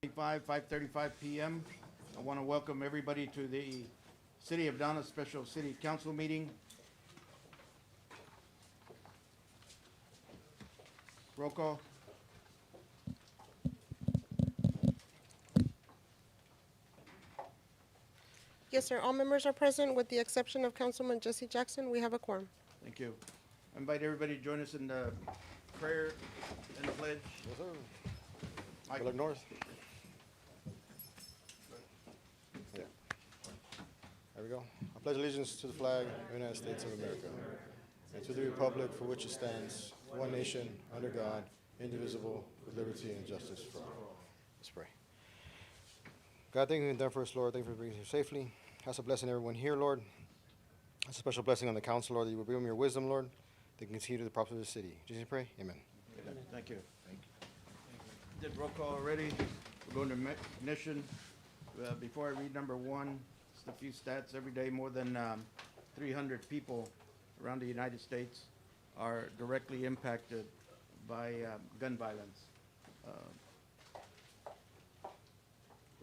5:35 p.m. I want to welcome everybody to the City of Donna Special City Council meeting. Roll call. Yes, sir. All members are present with the exception of Councilman Jesse Jackson. We have a quorum. Thank you. I invite everybody to join us in the prayer and the pledge. Yes, sir. Mike. We look north. Yeah. There we go. I pledge allegiance to the flag of the United States of America and to the republic for which it stands, one nation, under God, indivisible, with liberty and justice for all. Let's pray. God, thank you and done for us, Lord. Thank you for bringing us here safely. That's a blessing everyone here, Lord. That's a special blessing on the council, Lord, that you will bring them your wisdom, Lord. They can continue to the props of the city. Jesus, pray. Amen. Thank you. Did roll call already. We're going to ignition. Before I read number one, just a few stats. Every day, more than 300 people around the United States are directly impacted by gun violence. I'm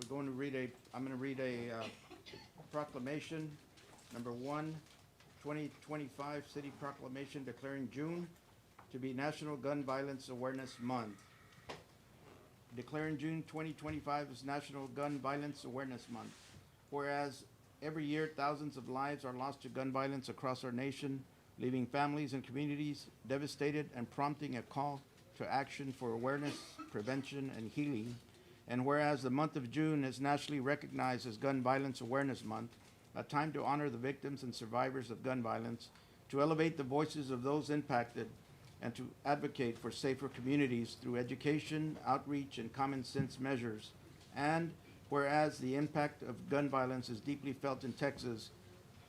going to read a proclamation. Number one, 2025 City Proclamation declaring June to be National Gun Violence Awareness Month. Declaring June 2025 as National Gun Violence Awareness Month. Whereas every year thousands of lives are lost to gun violence across our nation, leaving families and communities devastated and prompting a call to action for awareness, prevention, and healing. And whereas the month of June is nationally recognized as Gun Violence Awareness Month, a time to honor the victims and survivors of gun violence, to elevate the voices of those impacted, and to advocate for safer communities through education, outreach, and common sense measures. And whereas the impact of gun violence is deeply felt in Texas,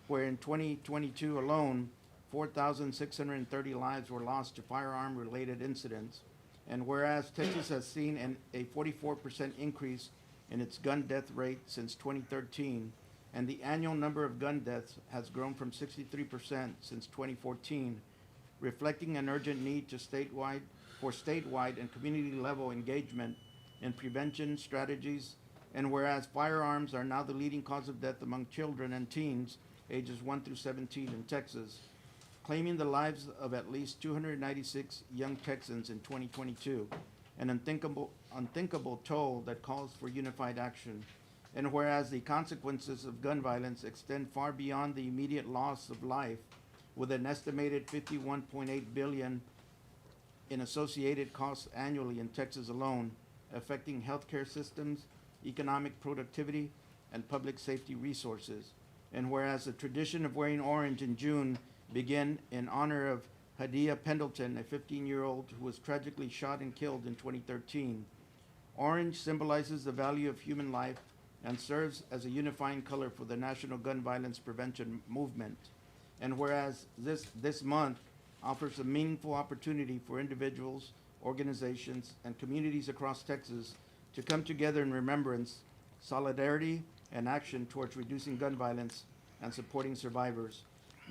where in 2022 alone, 4,630 lives were lost to firearm-related incidents, and whereas Texas has seen a 44% increase in its gun death rate since 2013, and the annual number of gun deaths has grown from 63% since 2014, reflecting an urgent need to statewide and community-level engagement in prevention strategies, and whereas firearms are now the leading cause of death among children and teens ages 1 through 17 in Texas, claiming the lives of at least 296 young Texans in 2022, an unthinkable toll that calls for unified action. And whereas the consequences of gun violence extend far beyond the immediate loss of life, with an estimated $51.8 billion in associated costs annually in Texas alone, affecting healthcare systems, economic productivity, and public safety resources. And whereas the tradition of wearing orange in June began in honor of Hadia Pendleton, a 15-year-old who was tragically shot and killed in 2013. Orange symbolizes the value of human life and serves as a unifying color for the national gun violence prevention movement. And whereas this month offers a meaningful opportunity for individuals, organizations, and communities across Texas to come together in remembrance, solidarity, and action towards reducing gun violence and supporting survivors.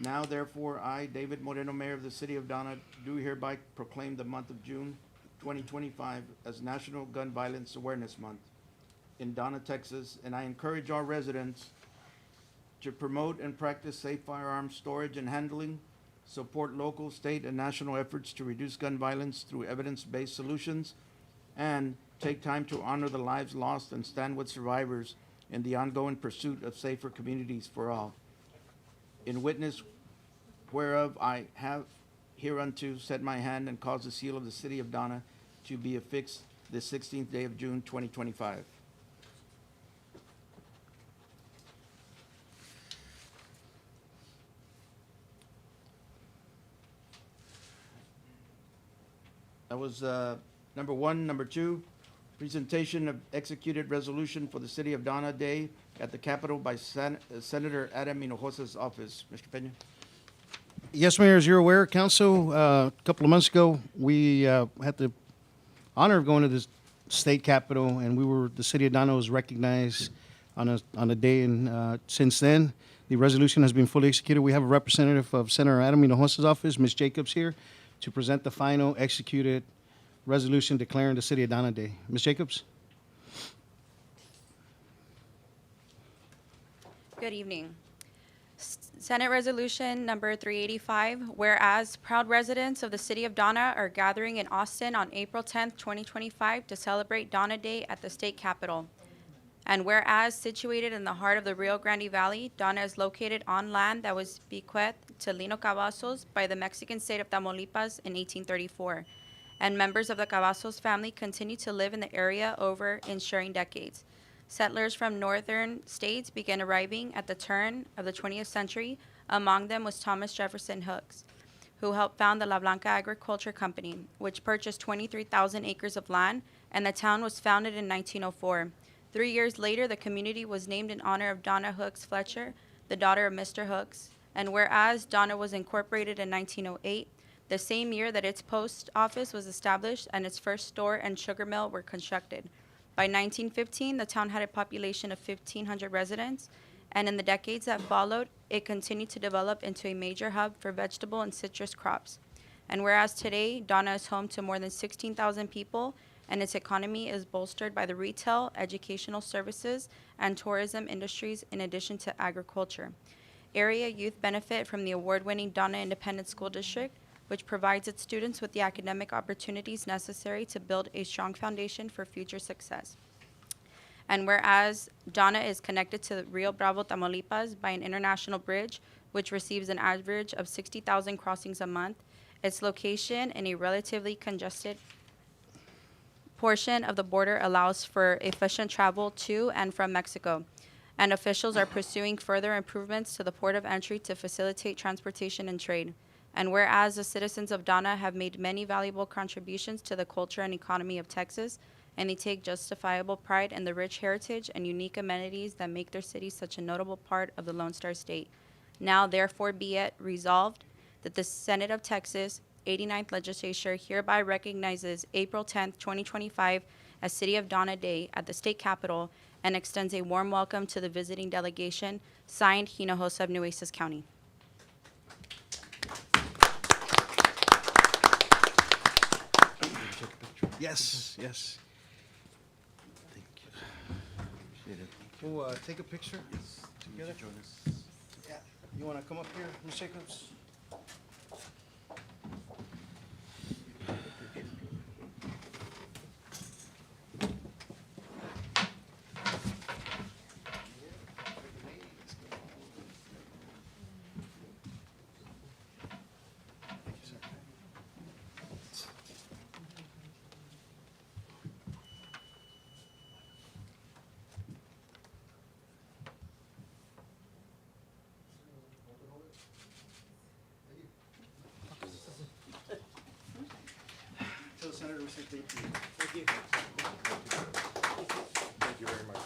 Now, therefore, I, David Moreno, Mayor of the City of Donna, do hereby proclaim the month of June 2025 as National Gun Violence Awareness Month in Donna, Texas, and I encourage our residents to promote and practice safe firearms storage and handling, support local, state, and national efforts to reduce gun violence through evidence-based solutions, and take time to honor the lives lost and stand with survivors in the ongoing pursuit of safer communities for all. In witness whereof I have hereunto set my hand and caused the seal of the City of Donna to be affixed this 16th day of June 2025. That was number one. Number two, presentation of executed resolution for the City of Donna Day at the Capitol by Senator Adam Hinojosa's office. Mr. Peña. Yes, Mayor, as you're aware, Council, a couple of months ago, we had the honor of going to the state capitol, and the City of Donna was recognized on a day, and since then, the resolution has been fully executed. We have a representative of Senator Adam Hinojosa's office, Ms. Jacobs, here to present the final executed resolution declaring the City of Donna Day. Ms. Jacobs? Good evening. Senate Resolution Number 385, whereas proud residents of the city of Donna are gathering in Austin on April 10th, 2025 to celebrate Donna Day at the state capitol. And whereas situated in the heart of the Rio Grande Valley, Donna is located on land that was bequeathed to Lino Cavazos by the Mexican state of Tamaulipas in 1834. And members of the Cavazos family continue to live in the area over ensuring decades. Settlers from northern states began arriving at the turn of the 20th century. Among them was Thomas Jefferson Hooks, who helped found the La Blanca Agriculture Company, which purchased 23,000 acres of land, and the town was founded in 1904. 3 years later, the community was named in honor of Donna Hooks Fletcher, the daughter of Mr. Hooks. And whereas Donna was incorporated in 1908, the same year that its post office was established and its first store and sugar mill were constructed. By 1915, the town had a population of 1,500 residents, and in the decades that followed, it continued to develop into a major hub for vegetable and citrus crops. And whereas today, Donna is home to more than 16,000 people, and its economy is bolstered by the retail, educational services, and tourism industries in addition to agriculture. Area youth benefit from the award-winning Donna Independent School District, which provides its students with the academic opportunities necessary to build a strong foundation for future success. And whereas Donna is connected to Rio Bravo, Tamaulipas by an international bridge, which receives an average of 60,000 crossings a month, its location in a relatively congested portion of the border allows for efficient travel to and from Mexico, and officials are pursuing further improvements to the port of entry to facilitate transportation and trade. And whereas the citizens of Donna have made many valuable contributions to the culture and economy of Texas, and they take justifiable pride in the rich heritage and unique amenities that make their city such a notable part of the Lone Star State. Now, therefore, be it resolved that the Senate of Texas 89th Legislature hereby recognizes April 10th, 2025 as City of Donna Day at the state capitol and extends a warm welcome to the visiting delegation, signed Hinojosa of Nueces County. Yes, yes. Thank you. We'll take a picture together. Yeah. You want to come up here, Ms. Jacobs? Tell the senator we say thank you. Thank you. Thank you very much.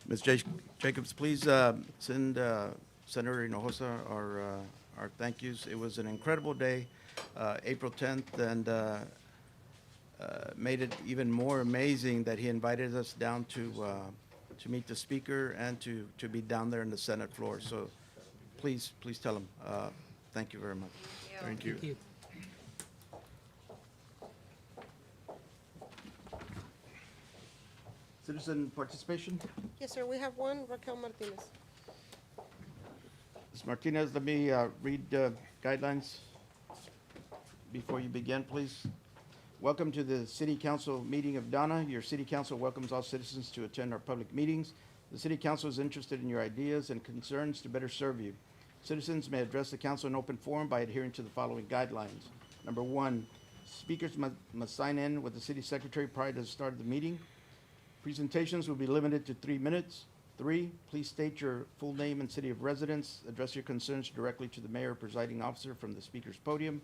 Ms. Jacobs, please send Senator Hinojosa our thank yous. It was an incredible day, April 10th, and made it even more amazing that he invited us down to meet the speaker and to be down there in the Senate floor. So please tell him thank you very much. Thank you. Citizen participation? Yes, sir, we have one, Raquel Martinez. Ms. Martinez, let me read guidelines before you begin, please. Welcome to the City Council meeting of Donna. Your City Council welcomes all citizens to attend our public meetings. The City Council is interested in your ideas and concerns to better serve you. Citizens may address the council in open forum by adhering to the following guidelines. Number one, speakers must sign in with the city secretary prior to the start of the meeting. Presentations will be limited to 3 minutes. 3, please state your full name and city of residence. Address your concerns directly to the mayor or presiding officer from the speaker's podium.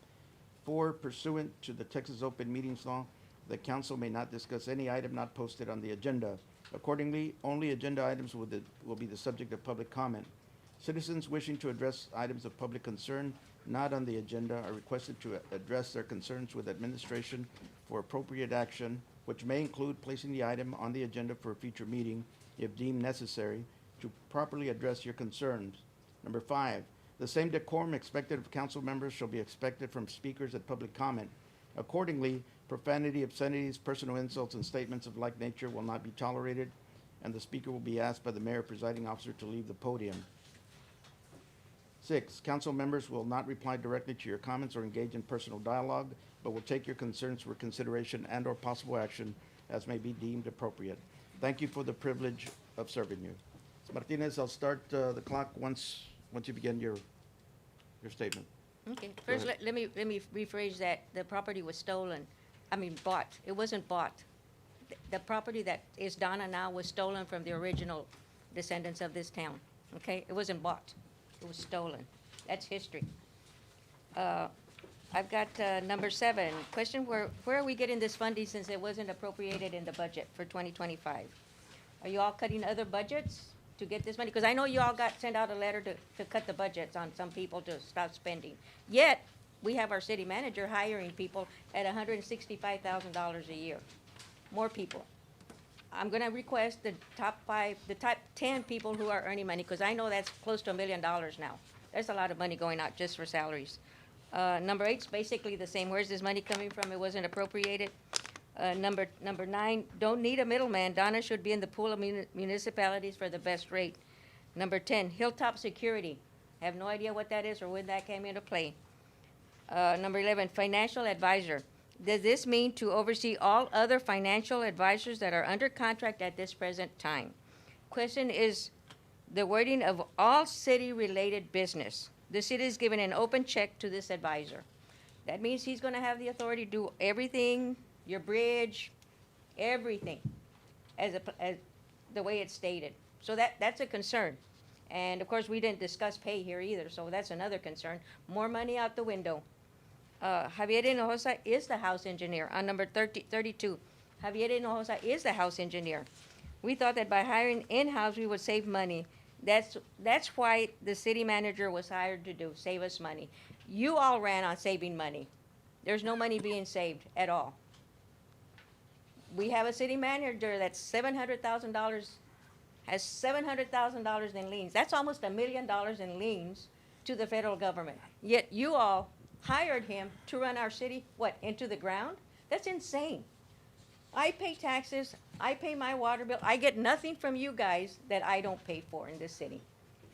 4, pursuant to the Texas Open Meetings Law, the council may not discuss any item not posted on the agenda. Accordingly, only agenda items will be the subject of public comment. Citizens wishing to address items of public concern not on the agenda are requested to address their concerns with administration for appropriate action, which may include placing the item on the agenda for a future meeting if deemed necessary to properly address your concerns. Number 5, the same decorum expected of council members shall be expected from speakers at public comment. Accordingly, profanity, obscenities, personal insults, and statements of like nature will not be tolerated, and the speaker will be asked by the mayor presiding officer to leave the podium. 6, council members will not reply directly to your comments or engage in personal dialogue, but will take your concerns for consideration and/or possible action as may be deemed appropriate. Thank you for the privilege of serving you. Ms. Martinez, I'll start the clock once you begin your statement. Okay, first, ahead. let me rephrase that. The property was stolen, bought. It wasn't bought. The property that is Donna now was stolen from the original descendants of this town, okay? It wasn't bought. It was stolen. That's history. I've got number 7. Question, where are we getting this funding since it wasn't appropriated in the budget for 2025? Are you all cutting other budgets to get this money? Because I know you all sent out a letter to cut the budgets on some people to stop spending. Yet, we have our city manager hiring people at $165,000 a year. More people. I'm gonna request the top 10 people who are earning money, because I know that's close to $1 million now. There's a lot of money going out just for salaries. Number 8's basically the same. Where's this money coming from? It wasn't appropriated. Number 9, don't need a middleman. Donna should be in the pool of municipalities for the best rate. Number 10, Hilltop Security. I have no idea what that is or when that came into play. Number 11, financial advisor. Does this mean to oversee all other financial advisors that are under contract at this present time? Question is the wording of all city-related business. The city is giving an open check to this advisor. That means he's gonna have the authority to do everything, your bridge, everything, as the way it's stated. So that's a concern. And of course, we didn't discuss pay here either, so that's another concern. More money out the window. Javier Hinojosa is the house engineer on number 32. Javier Hinojosa is the house engineer. We thought that by hiring in-house, we would save money. That's why the city manager was hired to do, save us money. You all ran on saving money. There's no money being saved at all. We have a city manager that's $700,000, has $700,000 in liens. That's almost $1 million in liens to the federal government. Yet you all hired him to run our city, into the ground? That's insane. I pay taxes, I pay my water bill, I get nothing from you guys that I don't pay for in this city.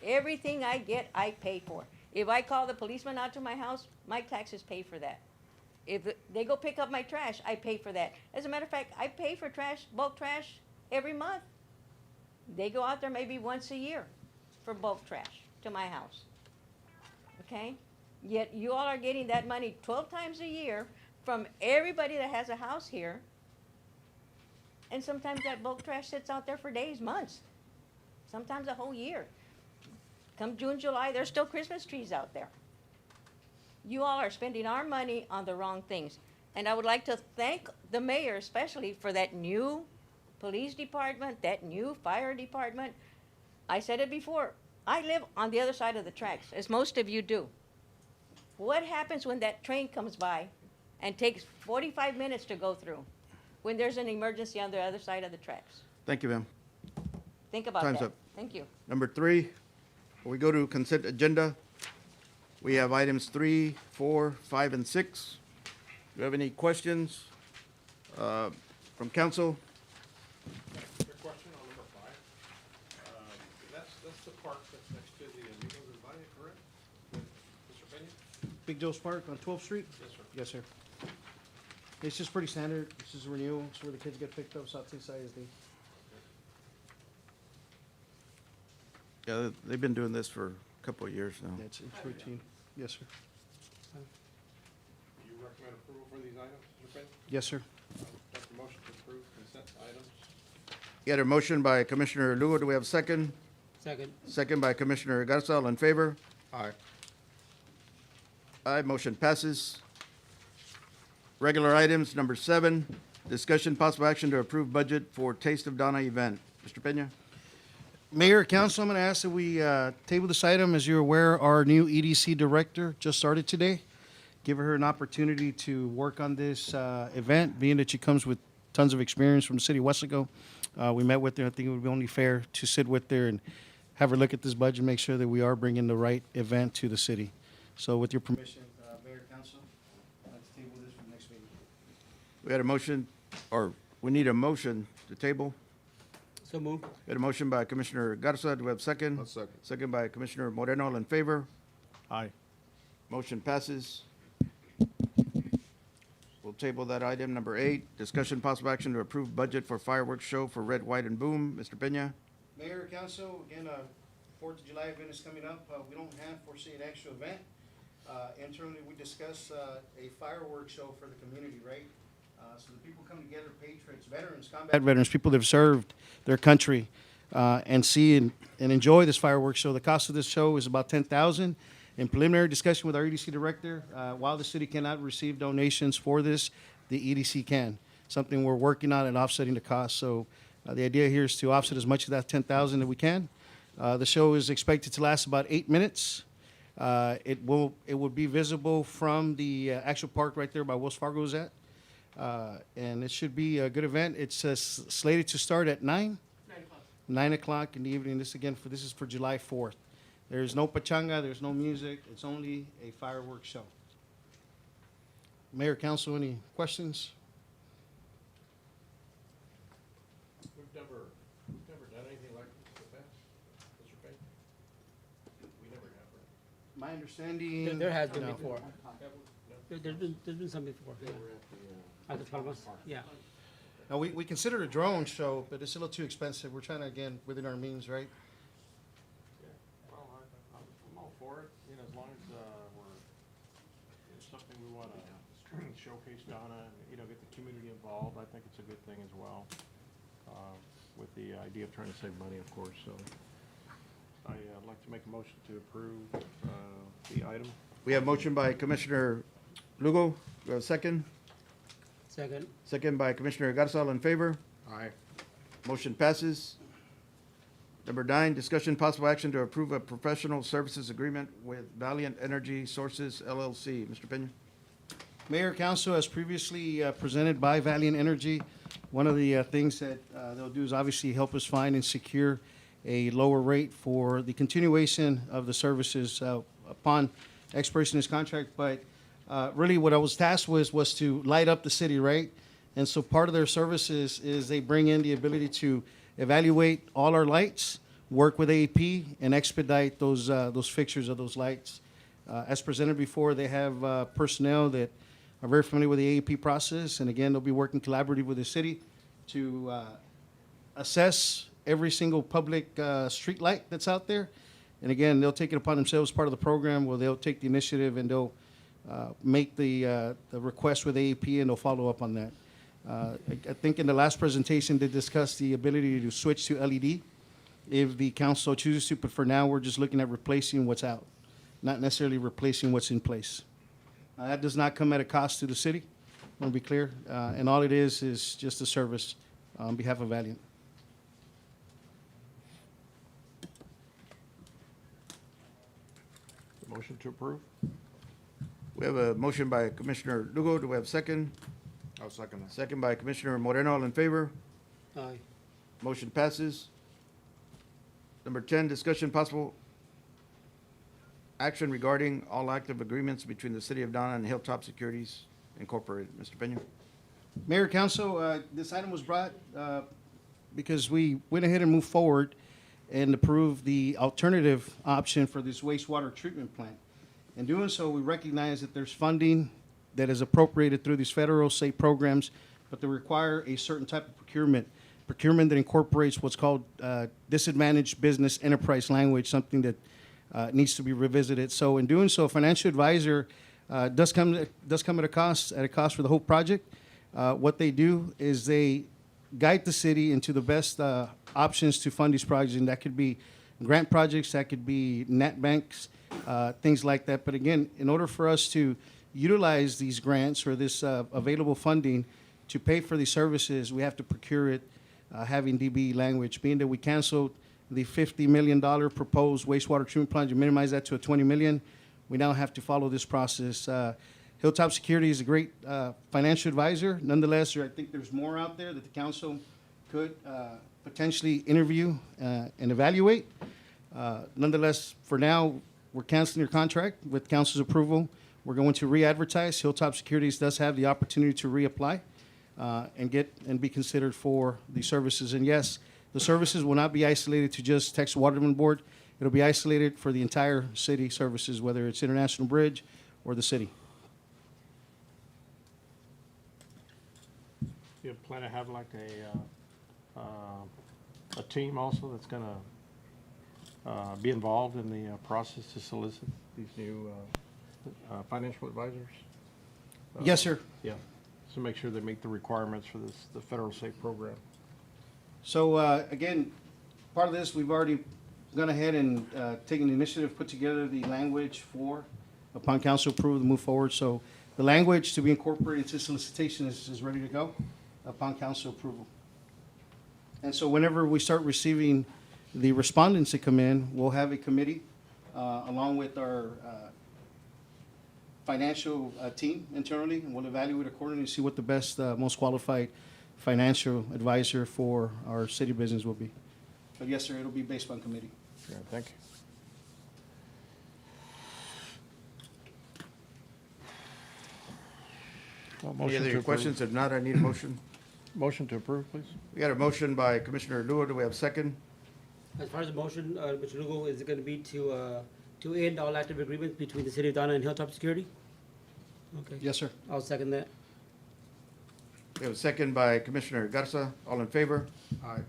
Everything I get, I pay for. If I call the policeman out to my house, my taxes pay for that. If they go pick up my trash, I pay for that. As a matter of fact, I pay for trash, bulk trash, every month. They go out there maybe once a year for bulk trash to my house. Okay? Yet you all are getting that money 12 times a year from everybody that has a house here. And sometimes that bulk trash sits out there for days, months, sometimes a whole year. Come June, July, there's still Christmas trees out there. You all are spending our money on the wrong things. And I would like to thank the mayor especially for that new police department, that new fire department. I said it before, I live on the other side of the tracks, as most of you do. What happens when that train comes by and takes 45 minutes to go through when there's an emergency on the other side of the tracks? Thank you, ma'am. Think about Time's that. up. Thank you. Number 3, we go to consent agenda. We have items 3, 4, 5, and 6. Do you have any questions from council? Quick question on number 5. That's the park that's next to the Amigos del Valle, correct? Mr. Peña? Big Joe's Park on 12th Street? Yes, sir. Yes, sir. It's just pretty standard. This is a renewal. It's where the kids get picked up, South Seaside ISD. Yeah, they've been doing this for a couple of years now. Yeah, it's routine. Yes, sir. Do you recommend approval for these items, Mr. Peña? Yes, sir. Make a motion to approve consent items. You had a motion by Commissioner Lugo. Do we have a second? Second. Second by Commissioner Garza. All in favor? Aye. Aye, motion passes. Regular items, number 7, discussion possible action to approve budget for Taste of Donna event. Mr. Peña? Mayor, Council, I'm going to ask that we table this item. As you're aware, our new EDC director just started today. Give her an opportunity to work on this event, being that she comes with tons of experience from the city of Wesco. We met with her. I think it would be only fair to sit with her and have her look at this budget, make sure that we are bringing the right event to the city. So with your permission, Mayor, Council, let's table this for the next meeting. We had a motion, or we need a motion to table. So move. We had a motion by Commissioner Garza. Do we have a second? I'll second. Second by Commissioner Moreno. All in favor? Aye. Motion passes. We'll table that item. Number 8, discussion possible action to approve budget for fireworks show for Red, White, and Boom. Mr. Peña? Mayor, Council, again, 4th of July event is coming up. We don't foresee an actual event. Internally, we discuss a fireworks show for the community, right? So the people come together, patriots, veterans, combat veterans, people that have served their country, and see and enjoy this fireworks show. The cost of this show is about $10,000. In preliminary discussion with our EDC director, while the city cannot receive donations for this, the EDC can. Something we're working on and offsetting the cost. So the idea here is to offset as much of that $10,000 that we can. The show is expected to last about 8 minutes. It will be visible from the actual park right there by Wells Fargo's at. And it should be a good event. It's slated to start at 9 o'clock. 9 o'clock in the evening. This is for July 4th. There's no pachanga, there's no music. It's only a fireworks show. Mayor, Council, any questions? We've never done anything like this in the past, Mr. Peña? We never have, right? My understanding. There has been No. before. Have we? No? There's been some before. They Yeah. were at the, At the Palmas. Yeah. No, we considered a drone show, but it's a little too expensive. We're trying to, again, within our means, right? yeah. Well, I'm all for it, you know, as long as, it's something we wanna showcase Donna and, you know, get the community involved. I think it's a good thing as well, with the idea of trying to save money, of course, so. I'd like to make a motion to approve, the item. We have motion by Commissioner Lugo. Do we have a second? Second. Second by Commissioner Garza. All in favor? Aye. Motion passes. Number 9, discussion possible action to approve a professional services agreement with Valiant Energy Sources LLC. Mr. Peña? Mayor, Council, as previously presented by Valiant Energy, one of the things that they'll do is obviously help us find and secure a lower rate for the continuation of the services upon expiration of this contract. But really what I was tasked with was to light up the city, right? And so part of their services is they bring in the ability to evaluate all our lights, work with AEP, and expedite those fixtures of those lights. As presented before, they have personnel that are very familiar with the AEP process, and again, they'll be working collaboratively with the city to assess every single public street light that's out there. And again, they'll take it upon themselves, part of the program, where they'll take the initiative and they'll make the request with AEP, and they'll follow up on that. I think in the last presentation, they discussed the ability to switch to LED if the council chooses to, but for now, we're just looking at replacing what's out, not necessarily replacing what's in place. That does not come at a cost to the city, I want to be clear, and all it is just a service on behalf of Valiant. Motion to approve? We have a motion by Commissioner Lugo. Do we have a second? I'll second that. Second by Commissioner Moreno. All in favor? Aye. Motion passes. Number 10, discussion possible action regarding all active agreements between the City of Donna and Hilltop Securities Incorporated. Mr. Peña? Mayor, Council, this item was brought because we went ahead and moved forward and approved the alternative option for this wastewater treatment plant. In doing so, we recognize that there's funding that is appropriated through these federal, state programs, but they require a certain type of procurement that incorporates what's called disadvantaged business enterprise language, something that needs to be revisited. So in doing so, a financial advisor does come at a cost for the whole project. What they do is they guide the city into the best options to fund these projects, and that could be grant projects, that could be net banks, things like that. But again, in order for us to utilize these grants or this available funding to pay for these services, we have to procure it having DBE language, being that we canceled the $50 million proposed wastewater treatment plant, you minimize that to a $20 million. We now have to follow this process. Hilltop Security is a great financial advisor. Nonetheless, I think there's more out there that the council could potentially interview and evaluate. Nonetheless, for now, we're canceling your contract with council's approval. We're going to re-advertise. Hilltop Securities does have the opportunity to reapply and be considered for the services. And yes, the services will not be isolated to just Texas Water Development Board. It'll be isolated for the entire city services, whether it's International Bridge or the city. You plan to have like a team also that's gonna be involved in the process to solicit these new financial advisors? Yes, sir. Yeah, so make sure they meet the requirements for this, the federal safe program. So, again, part of this, we've already gone ahead and taken the initiative, put together the language for, upon council approval, to move forward. So the language to be incorporated into solicitation is ready to go upon council approval. And so whenever we start receiving the respondents that come in, we'll have a committee along with our financial team internally, and we'll evaluate accordingly to see what the best, most qualified financial advisor for our city business will be. But yes, sir, it'll be based on committee. Yeah, thank you. Well, Any motion to other approve. questions? If not, I need a motion. Motion to approve, please. We got a motion by Commissioner Lua. Do we have a second? As far as the motion, Mr. Lugo, is it gonna be to end all active agreements between the city of Donna and Hilltop Security? Okay. Yes, sir. I'll second that. We have a second by Commissioner Garza. All in favor? Aye.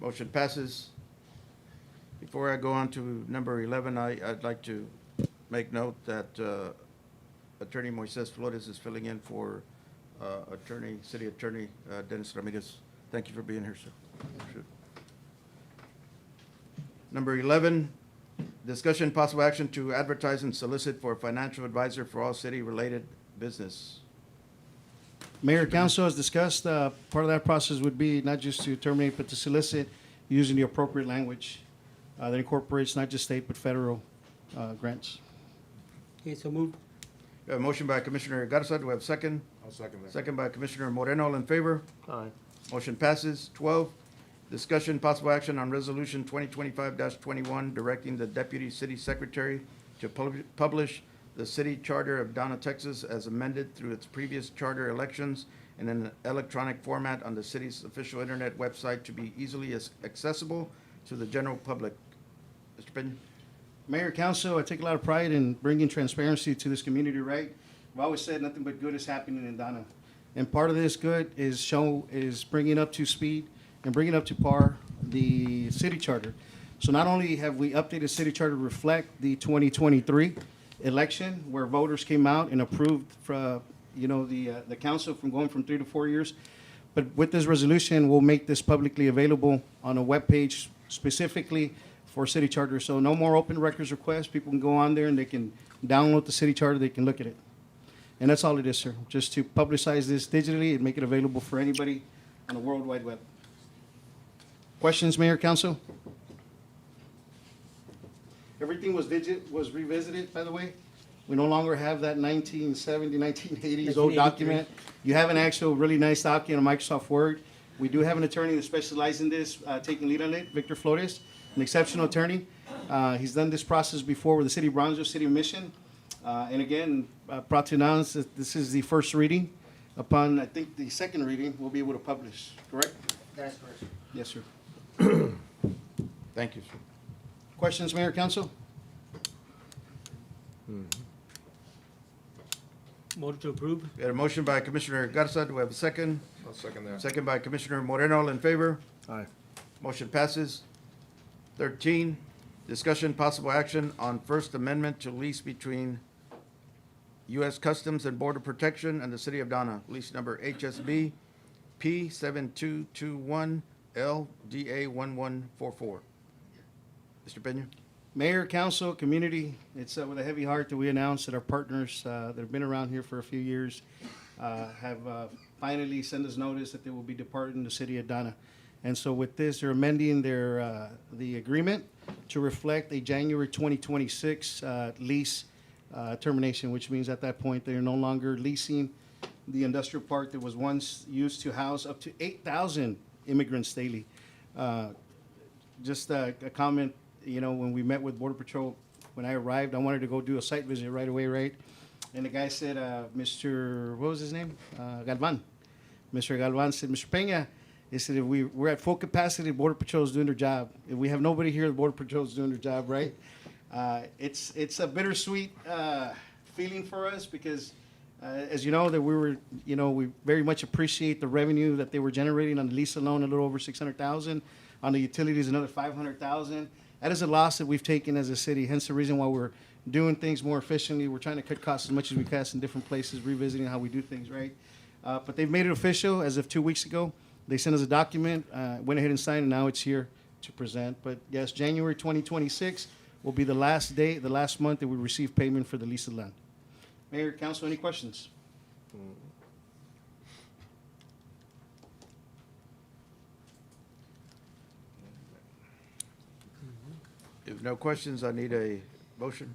Motion passes. Before I go on to number 11, I'd like to make note that Attorney Moises Flores is filling in for City Attorney Dennis Ramirez. Thank you for being here, sir. Number 11, discussion possible action to advertise and solicit for a financial advisor for all city-related business. Mayor, council, as discussed, part of that process would be not just to terminate, but to solicit using the appropriate language that incorporates not just state, but federal grants. Okay, so moved. We have a motion by Commissioner Garza. Do we have a second? I'll second that. Second by Commissioner Moreno. All in favor? Aye. Motion passes. 12, discussion possible action on resolution 2025-21, directing the deputy city secretary to publish the city charter of Donna, Texas, as amended through its previous charter elections in an electronic format on the city's official internet website to be easily accessible to the general public. Mr. Pena? Mayor, council, I take a lot of pride in bringing transparency to this community, right? I've always said nothing but good is happening in Donna. And part of this good is bringing up to speed and bringing up to par the city charter. So not only have we updated city charter to reflect the 2023 election where voters came out and approved the council from going from 3 to 4 years, but with this resolution, we'll make this publicly available on a webpage specifically for city charter. So no more open records requests. People can go on there and they can download the city charter. They can look at it. And that's all it is, sir. Just to publicize this digitally and make it available for anybody on the World Wide Web. Questions, Mayor, Council? Everything was revisited, by the way. We no longer have that 1970, 1980s old 1983. document. You have an actual really nice document on Microsoft Word. We do have an attorney that specializes in this, taking lead on it, Victor Flores, an exceptional attorney. He's done this process before with the City of Bronzeville, City of Mission. And again, proud to announce that this is the first reading. Upon, I think, the second reading, we'll be able to publish, correct? That's correct. Yes, sir. Thank you, sir. Questions, Mayor, Council? Motion to approve. We had a motion by Commissioner Garza. Do we have a second? I'll second that. Second by Commissioner Moreno. All in favor? Aye. Motion passes. 13, discussion possible action on First Amendment to lease between U.S. Customs and Border Protection and the City of Donna. Lease number HSB P7221 LDA1144. Mr. Pena? Mayor, council, community, it's with a heavy heart that we announce that our partners that have been around here for a few years have finally sent us notice that they will be departing the city of Donna. And so with this, they're amending their, the agreement to reflect a January 2026 lease termination, which means at that point, they're no longer leasing the industrial park that was once used to house up to 8,000 immigrants daily. Just a comment, you know, when we met with Border Patrol, when I arrived, I wanted to go do a site visit right away, right? And the guy said, Mr., what was his name? Galvan. Mr. Galvan said, Mr. Peña, he said, if we're at full capacity, Border Patrol is doing their job. If we have nobody here, the Border Patrol is doing their job, right? It's a bittersweet feeling for us because, as you know, that we were, you know, we very much appreciate the revenue that they were generating on the lease alone, a little over 600,000. On the utilities, another 500,000. That is a loss that we've taken as a city, hence the reason why we're doing things more efficiently. We're trying to cut costs as much as we can in different places, revisiting how we do things, right? But they've made it official as of 2 weeks ago. They sent us a document, went ahead and signed, and now it's here to present. But yes, January 2026 will be the last day, the last month that we receive payment for the lease of land. Mayor, council, any questions? If no questions, I need a motion.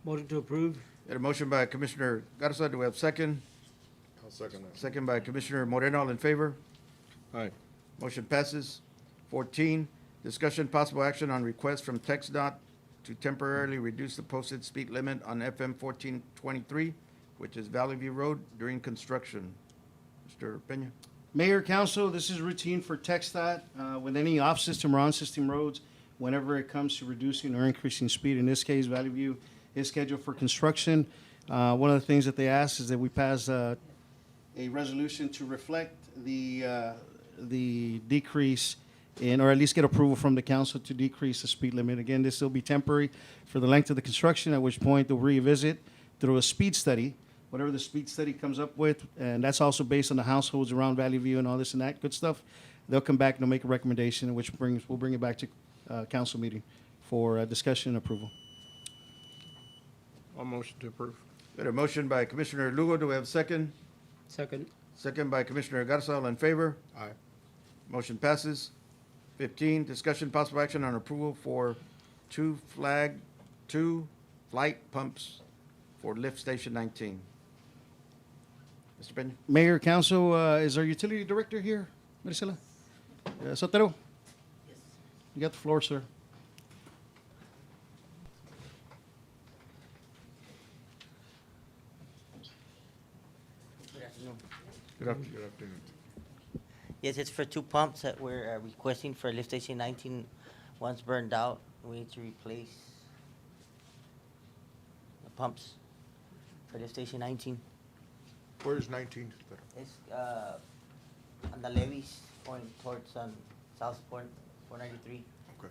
Motion to approve. Got a motion by Commissioner Garza. Do we have second? I'll second that. Second by Commissioner Moreno. All in favor? Aye. Motion passes. 14, discussion possible action on request from TxDOT to temporarily reduce the posted speed limit on FM 1423, which is Valley View Road, during construction. Mr. Peña. Mayor, council, this is routine for TxDOT with any off-system or on-system roads whenever it comes to reducing or increasing speed. In this case, Valley View is scheduled for construction. One of the things that they asked is that we pass a resolution to reflect the decrease in, or at least get approval from the council to decrease the speed limit. Again, this will be temporary for the length of the construction, at which point they'll revisit through a speed study, whatever the speed study comes up with, and that's also based on the households around Valley View and all this and that good stuff. They'll come back and they'll make a recommendation, which we'll bring it back to council meeting for discussion and approval. I'll motion to approve. Got a motion by Commissioner Lugo. Do we have a second? Second. Second by Commissioner Garza. All in favor? Aye. Motion passes. 15, discussion possible action on approval for two flight pumps for lift station 19. Mr. Peña. Mayor, council, is our utility director here, Maricela? Sotero? Yes. You got the floor, sir. Good afternoon. Yes, it's for two pumps that we're requesting for lift station 19. One's burned out. We need to replace the pumps for lift station 19. Where's 19? It's on the levees going towards South 493. Okay.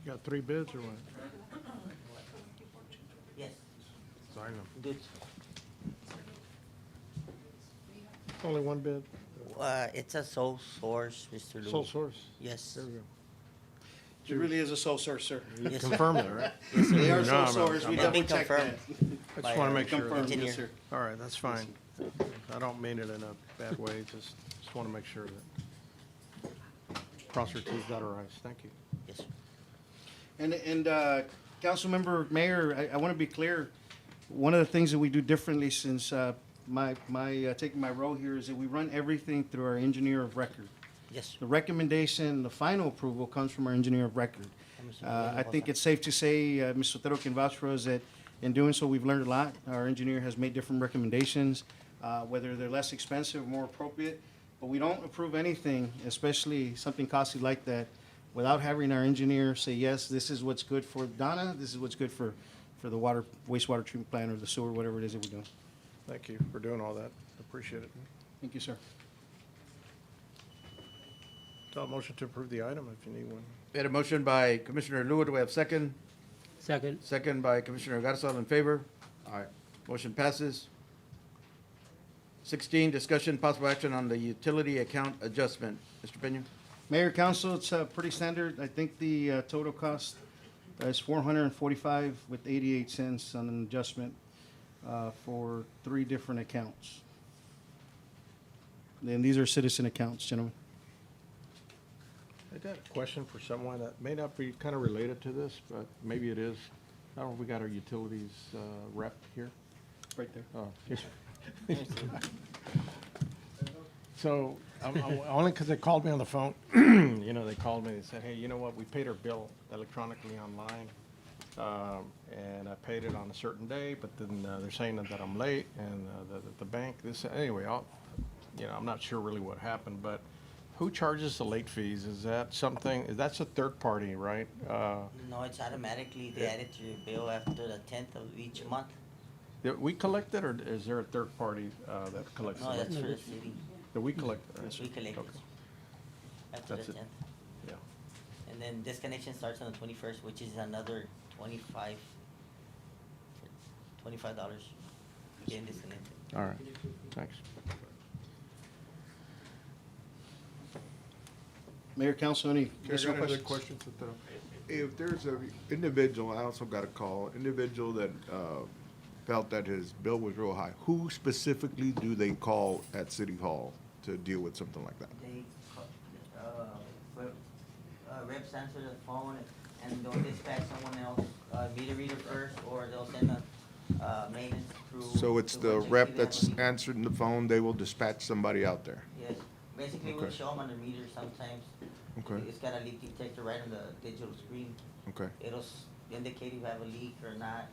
You got 3 bids or what? Yes, Sign them. good. Only one bid? It's a sole source, Mr. Lugo. Sole source? Yes. There we go. It really is a sole source, sir. You Yes, sir. confirm that, right? They are No, sole I'm- source. We It's double been check confirmed that. I by just want to our make sure. Confirmed, engineer. yes, sir. All right, that's fine. I don't mean it in a bad way, just want to make sure that cross your T's, dot our I's. Thank you. Yes, sir. And Councilmember, Mayor, I want to be clear. One of the things that we do differently since my taking my role here is that we run everything through our engineer of record. Yes, sir. The recommendation, the final approval comes from our engineer of record. I think it's safe to say, Ms. Sotero can vouch for us, that in doing so, we've learned a lot. Our engineer has made different recommendations, whether they're less expensive, more appropriate. But we don't approve anything, especially something costly like that, without having our engineer say, yes, this is what's good for Donna, this is what's good for the wastewater treatment plant or the sewer, whatever it is that we're doing. Thank you for doing all that. Appreciate it. Thank you, sir. So I'll motion to approve the item if you need one. We had a motion by Commissioner Lugo. Do we have second? Second. Second by Commissioner Garza. All in favor? Aye. Motion passes. 16, discussion possible action on the utility account adjustment. Mr. Peña. Mayor, council, it's pretty standard. I think the total cost It's 445 with 88 cents on an adjustment for 3 different accounts. And these are citizen accounts, gentlemen. I got a question for someone that may not be kind of related to this, but maybe it is. I don't know if we got our utilities rep here. Right there. Oh, yes. So, only because they called me on the phone, you know, they called me and said, hey, you know what, we paid our bill electronically online, and I paid it on a certain day, but then they're saying that I'm late, and the bank, anyway, I'm not sure really what happened, but who charges the late fees? Is that something, that's a third party, right? No, it's automatically, they add it to your bill after the 10th of each month. That we collect it, or is there a third party that collects it? No, that's for the city. That we collect it? We collect it Okay. after the That's it. 10th. Yeah. And then disconnection starts on the 21st, which is another $25 getting disconnected. All right, thanks. Mayor, council, any Okay, I additional got another questions? question. If there's a individual, I also got a call, individual that felt that his bill was real high, who specifically do they call at City Hall to deal with something like that? They, reps answer the phone and they'll dispatch someone else, meter reader first, or they'll send a maintenance crew. So it's to the go check rep if they have a that's leak. answering the phone, they will dispatch somebody out there? Yes, basically we'll Okay. show them on the meter sometimes. Okay. It's got a leak detector right on the digital screen. Okay, It'll indicate if you have a leak or not.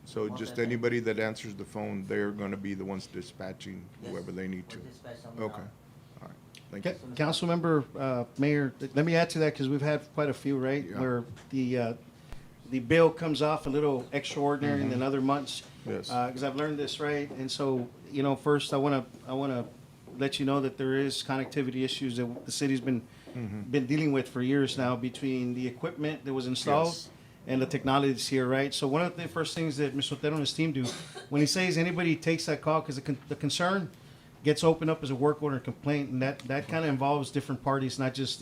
so Most just of the time. anybody that answers the phone, they're gonna be the ones dispatching Yes, whoever they need to? we'll dispatch someone Okay, out. all right, thank you. Councilmember, Mayor, let me add to that, because we've had quite a few, right? Yeah. Where the bill comes off a little extraordinary than other months. Yes. Because I've learned this, right? And so, first, I want to let you know that there is connectivity issues that the city's been dealing with for years now between the equipment that was installed Yes. and the technology that's here, right? So one of the first things that Mr. Otero and his team do, when he says anybody takes that call, because the concern gets opened up as a work order complaint, and that kind of involves different parties, not just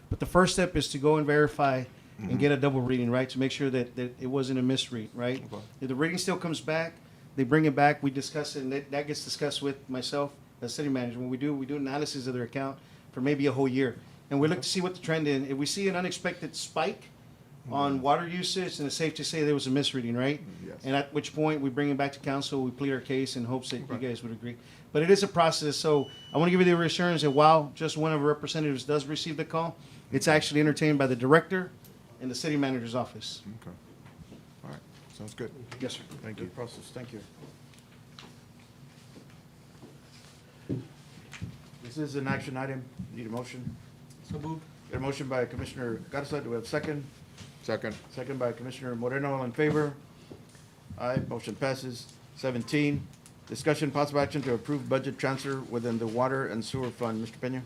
but the first step is to go and verify and get a double reading, right? To make sure that it wasn't a misread, right? Okay. If the reading still comes back, they bring it back, we discuss it, and that gets discussed with myself as city manager. When we do analysis of their account for maybe a whole year. And we look to see what the trend is. If we see an unexpected spike on water usage, then it's safe to say there was a misreading, right? Yes. And at which point, we bring it back to council, we plead our case in hopes that you guys would agree. But it is a process, so I want to give you the reassurance that while just one of our representatives does receive the call, it's actually entertained by the director and the city manager's office. Okay, all right, sounds good. Yes, sir. Thank you. Good process, thank you. This is an action item, need a motion? So moved. Got a motion by Commissioner Garza, do we have a second? Second. Second by Commissioner Moreno, all in favor? Aye, motion passes. 17, discussion possible action to approve budget transfer within the water and sewer fund. Mr. Peña?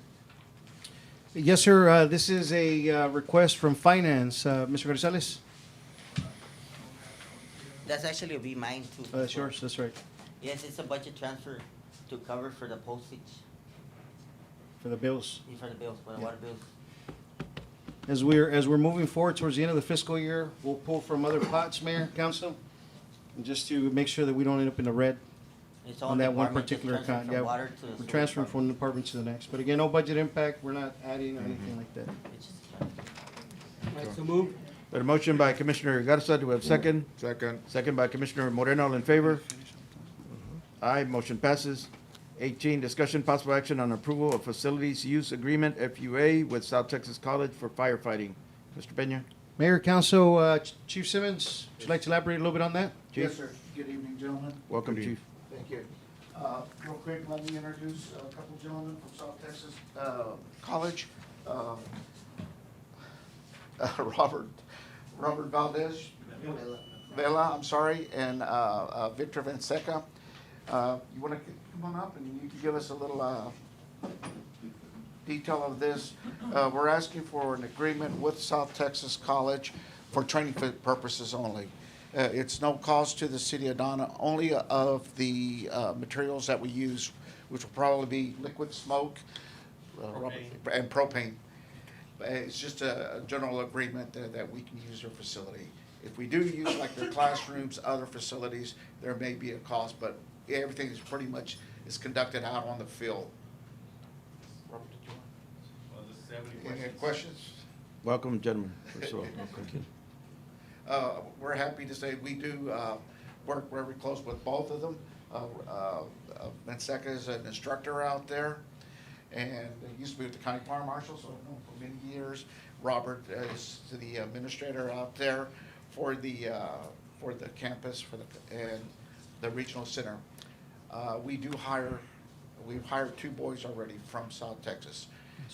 Yes, sir, this is a request from finance. Mr. Gonzalez? That's actually be mine too. That's yours, that's right, Yes, it's a budget transfer to cover for the postage, for the bills. for the bills, for the water bills. As we're moving forward towards the end of the fiscal year, we'll pull from other pots, Mayor, Council, just to make sure that we don't end up in the red It's all on that one department, just particular transfer account. from Yeah, water to the we're sewer transferring department. from one department to the next. But again, no budget impact, we're not adding or anything like that. It's just a transfer. All right, so moved. Got a motion by Commissioner Garza, do we have a second? Second. Second by Commissioner Moreno, all in favor? Aye, motion passes. 18, discussion possible action on approval of facilities use agreement, FUA, with South Texas College for firefighting. Mr. Peña? Mayor, Council, Chief Simmons, would you like to elaborate a little bit on that? Chief? Yes, sir. Good evening, gentlemen. Welcome, Good Chief. Thank you. Real quick, let me introduce a couple gentlemen from South Texas College. Robert Valdez, Vela, I'm sorry, and Victor Venseca. You want to come on up and you can give us a little detail of this? We're asking for an agreement with South Texas College for training purposes only. It's no cost to the city of Donna, only of the materials that we use, which will probably be liquid smoke and propane. It's just a general agreement that we can use their facility. If we do use like their classrooms, other facilities, there may be a cost, but everything is pretty much is conducted out on the field. Robert, did you Well, does this have any want- Any questions? questions? Welcome, gentlemen. First of all, okay. We're happy to say we do work very close with both of them. Menseca is an instructor out there, and he used to be with the county fire marshal, so I've known him for many years. Robert is the administrator out there for the campus and the regional center. We've hired 2 boys already from South Texas.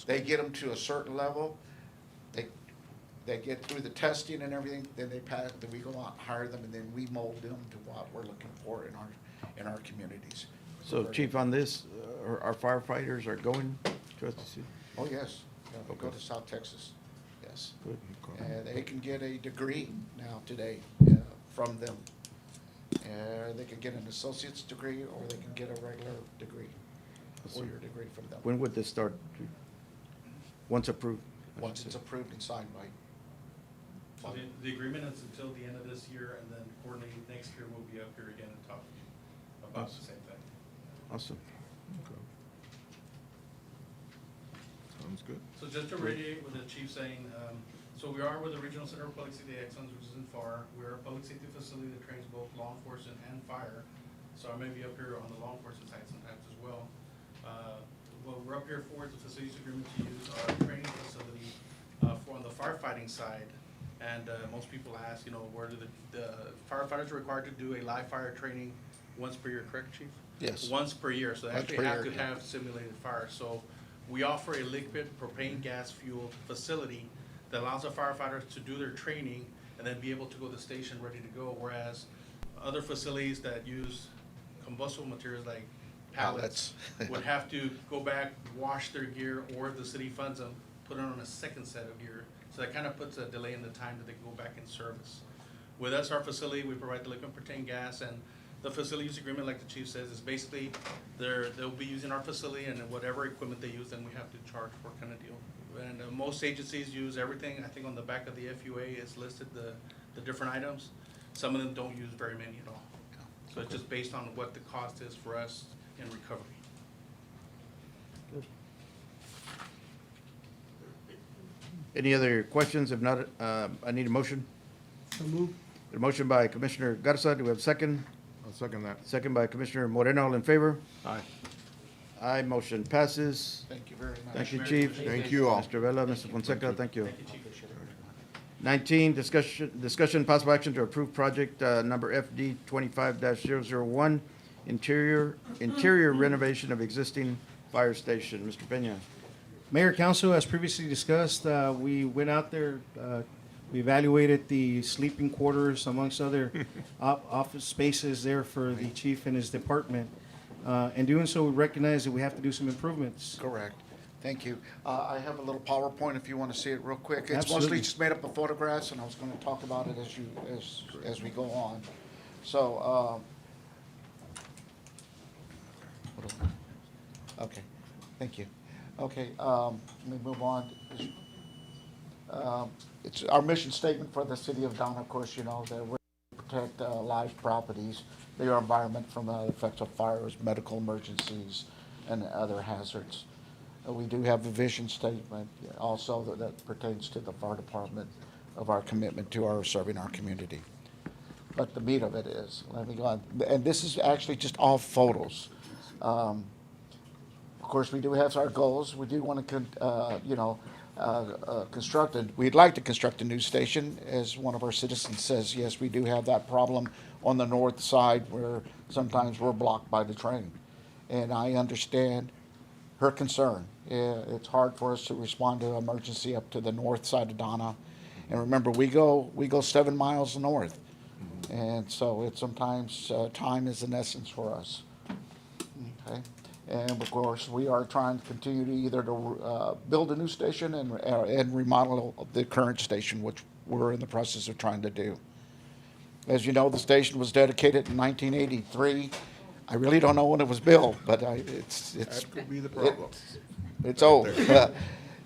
They get them to a certain level. They get through the testing and everything, then they pass, then we go out and hire them, and then we mold them to what we're looking for in our communities. So Chief, on this, our firefighters are going to STC? Oh, yes, yeah, we go Okay. to South Texas, yes. Good. And they can get a degree now today from them. They can get an associate's degree, or they can get a regular degree, four-year degree from them. When would this start? Once approved? Once it's approved and signed by. So the agreement is until the end of this year, and then coordinating next year, we'll be up here again and talk about the same thing. Awesome. Okay. Sounds good. So just to reiterate what the chief saying, so we are with the Regional Center of Public Safety Excellence, which is in FAR. We're a public safety facility that trains both law enforcement and fire. So I may be up here on the law enforcement side sometimes as well. What we're up here for is a facilities agreement to use our training facility for on the firefighting side. And most people ask, where do the firefighters are required to do a live fire training once per year, correct, Chief? Yes. Once per year, so they Once actually per have year, to yeah. have simulated fire. So we offer a liquid propane gas fueled facility that allows the firefighters to do their training and then be able to go to the station ready to go, whereas other facilities that use combustible materials like pallets would have to go back, wash their gear, or if the city funds them, put it on a second set of gear. So that kind of puts a delay in the time that they can go back in service. With us, our facility, we provide the liquid propane gas, and the facility use agreement, like the chief says, is basically they'll be using our facility, and then whatever equipment they use, then we have to charge for kind of deal. And most agencies use everything. I think on the back of the FUA is listed the different items. Some of them don't use very many at all. So it's just based on what the cost is for us in recovery. Any other questions? If not, I need a motion. So move. A motion by Commissioner Garza. Do we have a second? I'll second that. Second by Commissioner Moreno. All in favor? Aye. Aye, motion passes. Thank you very much. Thank you, Chief. Thank you all. Mr. Vela, Mr. Fonseca, thank you. Thank you, Chief. 19, discussion possible action to approve project number FD 25-001, interior renovation of existing fire station. Mr. Peña. Mayor, Council, as previously discussed, we went out there, we evaluated the sleeping quarters amongst other office spaces there for the chief and his department. In doing so, we recognize that we have to do some improvements. Correct. Thank you. I have a little PowerPoint if you want to see it real quick. It's mostly Absolutely. just made up of photographs, and I was going to talk about it as we go on. So, okay, thank you. Okay, let me move on. It's our mission statement for the city of Donna, of course, that we're to protect live properties, their environment from the effects of fires, medical emergencies, and other hazards. We do have a vision statement also that pertains to the fire department of our commitment to our serving our community. But the meat of it is, let me go on, and this is actually just all photos. Of course, we do have our goals. We do want to, we'd like to construct a new station. As one of our citizens says, yes, we do have that problem on the north side where sometimes we're blocked by the train. And I understand her concern. It's hard for us to respond to an emergency up to the north side of Donna. And remember, we go 7 miles north. And so it's sometimes time is an essence for us. Okay. And of course, we are trying to continue to either to build a new station and remodel the current station, which we're in the process of trying to do. As you know, the station was dedicated in 1983. I really don't know when it was built, but That could be the problem. it's old.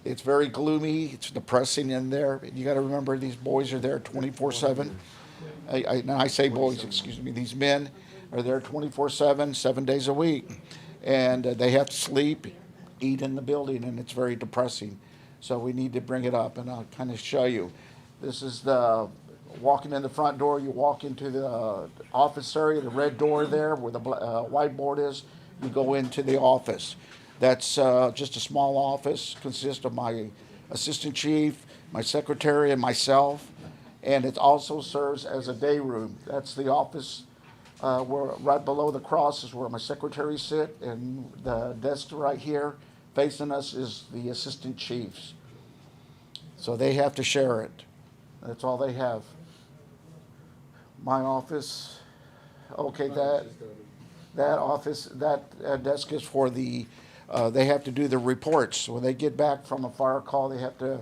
It's very gloomy, it's depressing in there. You gotta remember, these boys are there 24/7. Now I say boys, excuse me, these men are there 24/7, 7 days a week. And they have to sleep, eat in the building, and it's very depressing. So we need to bring it up, and I'll kind of show you. This is the, walking in the front door, you walk into the office area, the red door there where the whiteboard is, you go into the office. That's just a small office, consists of my assistant chief, my secretary, and myself. And it also serves as a day room. That's the office where, right below the cross is where my secretary sit, and the desk right here facing us is the assistant chiefs. So they have to share it. That's all they have. My office, okay, that office, that desk is for the, they have to do the reports. When they get back from a fire call, they have to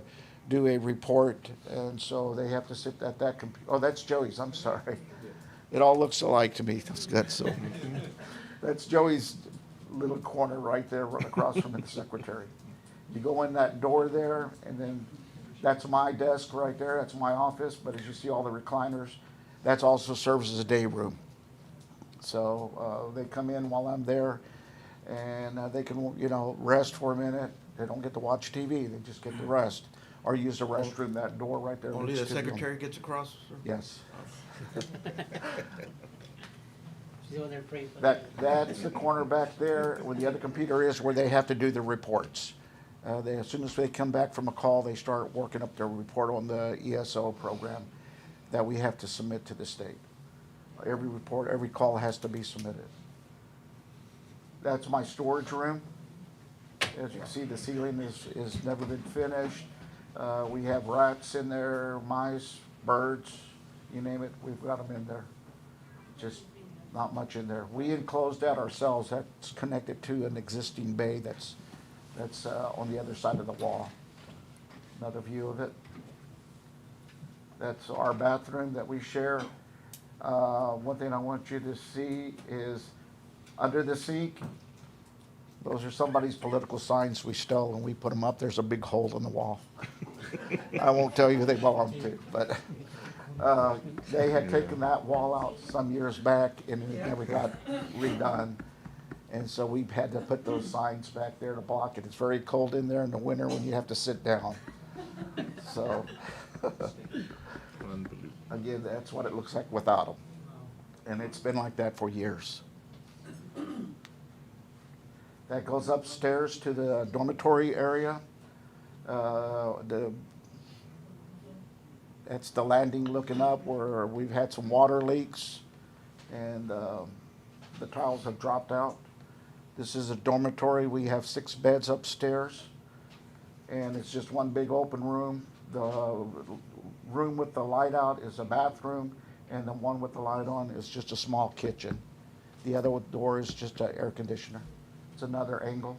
do a report, and so they have to sit at that oh, that's Joey's, I'm sorry. It all looks alike to me, that's good, so. That's Joey's little corner right there, right across from the secretary. You go in that door there, and then that's my desk right there, that's my office, but as you see all the recliners, that also serves as a day room. So they come in while I'm there, and they can, you know, rest for a minute. They don't get to watch TV, they just get to rest. Or use the restroom, that door right there. Only leads the to secretary gets across, sir? Yes. She's over there praying for That's the corner back there where the other computer is, where they have to do the reports. As soon as they come back from a call, they start working up their report on the ESO program that we have to submit to the state. Every report, every call has to be submitted. That's my storage room. As you can see, the ceiling is never been finished. We have rats in there, mice, birds, you name it, we've got them in there. Just not much in there. We enclosed that ourselves. That's connected to an existing bay that's on the other side of the wall. Another view of it. That's our bathroom that we share. One thing I want you to see is under the sink, those are somebody's political signs we stole, and we put them up. There's a big hole in the wall. I won't tell you who they belong to, but they had taken that wall out some years back, and it never got redone. And so we've had to put those signs back there to block it. It's very cold in there in the winter when you have to sit down. So, again, that's what it looks like without them. And it's been like that for years. That goes upstairs to the dormitory area. That's the landing looking up where we've had some water leaks, and the tiles have dropped out. This is a dormitory. We have 6 beds upstairs, and it's just one big open room. The room with the light out is a bathroom, and the one with the light on is just a small kitchen. The other door is just an air conditioner. It's another angle.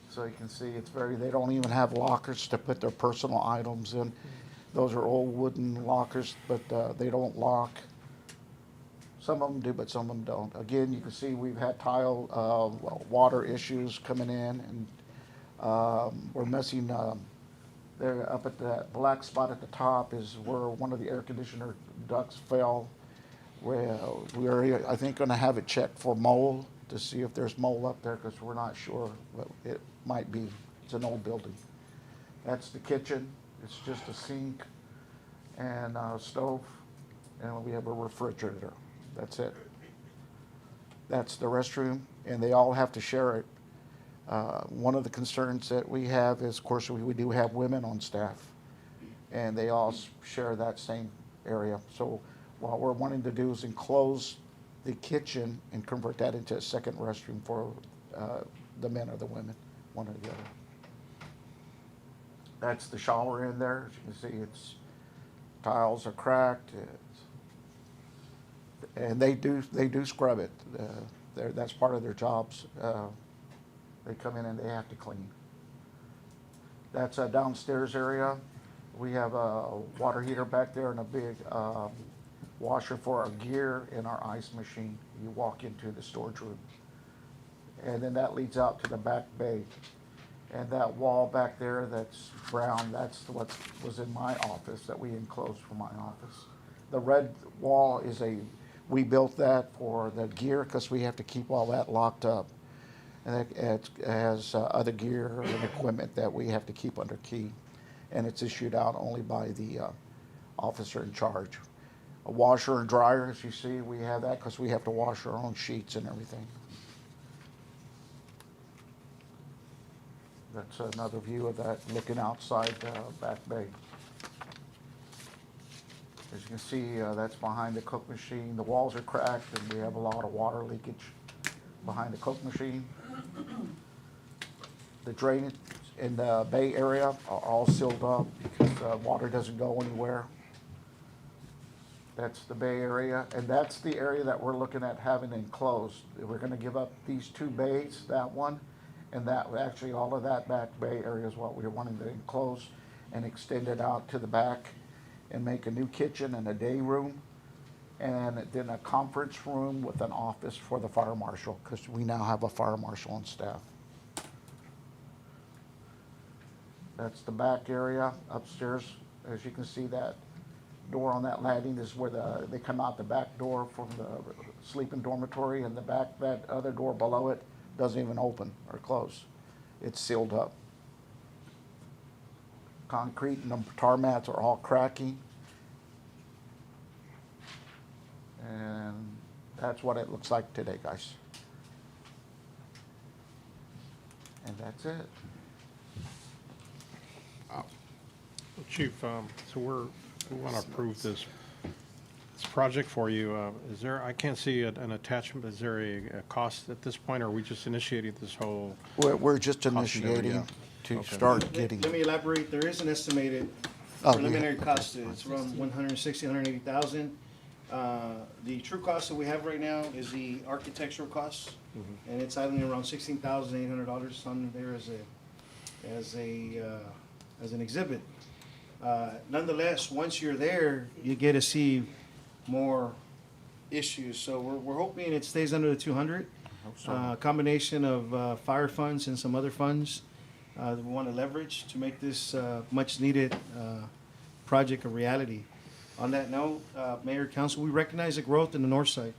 So you can see it's they don't even have lockers to put their personal items in. Those are old wooden lockers, but they don't lock. Some of them do, but some of them don't. Again, you can see we've had tile water issues coming in, and we're messing. There up at that black spot at the top is where one of the air conditioner ducts fell. Well, we're, I think, going to have it checked for mold to see if there's mold up there, because we're not sure, but it might be. It's an old building. That's the kitchen. It's just a sink and a stove, and we have a refrigerator. That's it. That's the restroom, and they all have to share it. One of the concerns that we have is, of course, we do have women on staff, and they all share that same area. So what we're wanting to do is enclose the kitchen and convert that into a second restroom for the men or the women, one or the other. That's the shower in there. As you can see, it's tiles are cracked, and they do scrub it. That's part of their jobs. They come in and they have to clean. That's a downstairs area. We have a water heater back there and a big washer for our gear and our ice machine. You walk into the storage room. And then that leads out to the back bay. And that wall back there that's brown, that's what was in my office that we enclosed for my office. The red wall is we built that for the gear because we have to keep all that locked up. And it has other gear and equipment that we have to keep under key. And it's issued out only by the officer in charge. A washer and dryer, as you see, we have that because we have to wash our own sheets and everything. That's another view of that, looking outside Back Bay. As you can see, that's behind the Coke machine. The walls are cracked and we have a lot of water leakage behind the Coke machine. The drainage in the Bay Area are all sealed up because water doesn't go anywhere. That's the Bay Area, and that's the area that we're looking at having enclosed. We're gonna give up these two bays, that one, and that, actually all of that Back Bay area is what we're wanting to enclose and extend it out to the back and make a new kitchen and a day room, and then a conference room with an office for the fire marshal, because we now have a fire marshal on staff. That's the back area upstairs. As you can see, that door on that landing is where they come out the back door from the sleeping dormitory, and the back, that other door below it doesn't even open or close. It's sealed up. Concrete and the tar mats are all cracking. And that's what it looks like today, guys. And that's it. Chief, so we want to approve this project for you. Is there, I can't see an attachment, is there a cost at this point, or are we just initiating this whole? We're just Cost and everything, initiating to Okay. start getting. Let me elaborate. There is an estimated Oh, preliminary cost. It's around 160, 180,000. The true cost that we have right now is the architectural cost, and it's idling around $16,800 on there as an exhibit. Nonetheless, once you're there, you get to see more issues. So we're hoping it stays under the 200. Combination of fire funds and some other funds that we want to leverage to make this much needed project a reality. On that note, Mayor, Council, we recognize the growth in the north side.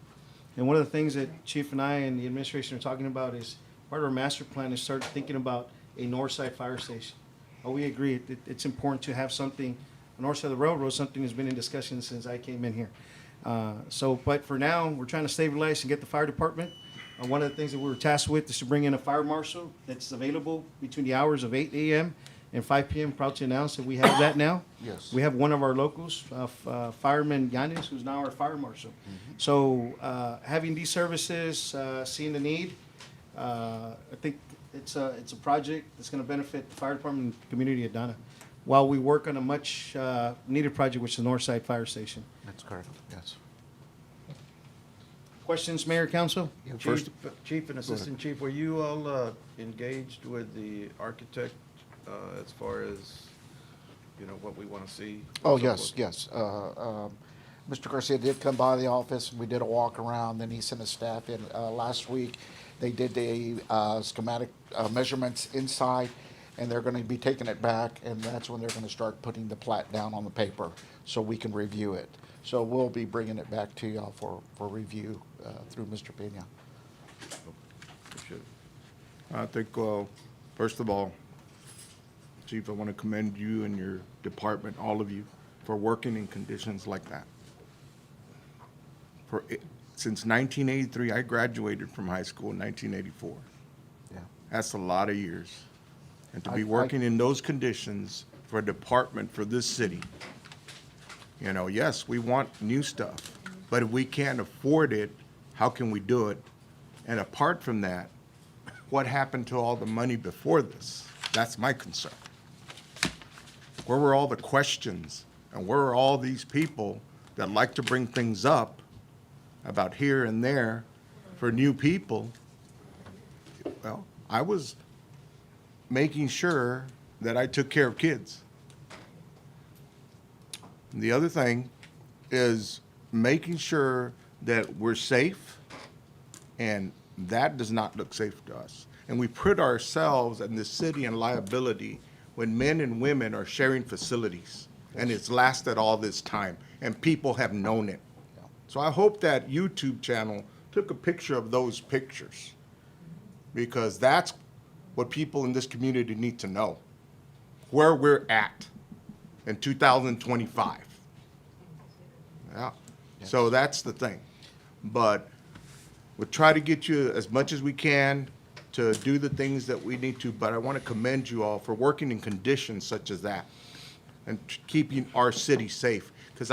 And one of the things that Chief and I and the administration are talking about is part of our master plan is start thinking about a north side fire station. We agree, it's important to have something, the north side of the railroad, something that's been in discussion since I came in here. But for now, we're trying to stabilize and get the fire department. One of the things that we were tasked with is to bring in a fire marshal that's available between the hours of 8 a.m. and 5 p.m. Proud to announce that we have that now. Yes. We have one of our locals, Fireman Yanis, who's now our fire marshal. So having these services, seeing the need, I think it's a project that's going to benefit the fire department and the community of Donna, while we work on a much needed project, which is the North Side Fire Station. That's correct, yes. Questions, Mayor, Council? Yeah, Chief, Chief and Assistant Chief, were you all engaged with the architect as far as, you know, what we want to see? Oh, So yes, forth? yes. Mr. Garcia did come by the office, we did a walk around, then he sent his staff in. Last week, they did the schematic measurements inside, and they're gonna be taking it back, and that's when they're gonna start putting the plat down on the paper, so we can review it. So we'll be bringing it back to y'all for review through Mr. Pena. Appreciate it. I think, first of all, Chief, I want to commend you and your department, all of you, for working in conditions like that. Since 1983, I graduated from high school in 1984. Yeah. That's a lot of years. And to be I- working in those conditions for a department for this city, you know, yes, we want new stuff, but if we can't afford it, how can we do it? And apart from that, what happened to all the money before this? That's my concern. Where were all the questions, and where are all these people that like to bring things up about here and there for new people? Well, I was making sure that I took care of kids. And the other thing is making sure that we're safe, and that does not look safe to us. And we put ourselves and the city in liability when men and women are sharing facilities. And it's lasted all this time, and people have known it. So I hope that YouTube channel took a picture of those pictures, because that's what people in this community need to know, where we're at in 2025. Yeah, so that's the thing. But we'll try to get you as much as we can to do the things that we need to, but I want to commend you all for working in conditions such as that and keeping our city safe. Because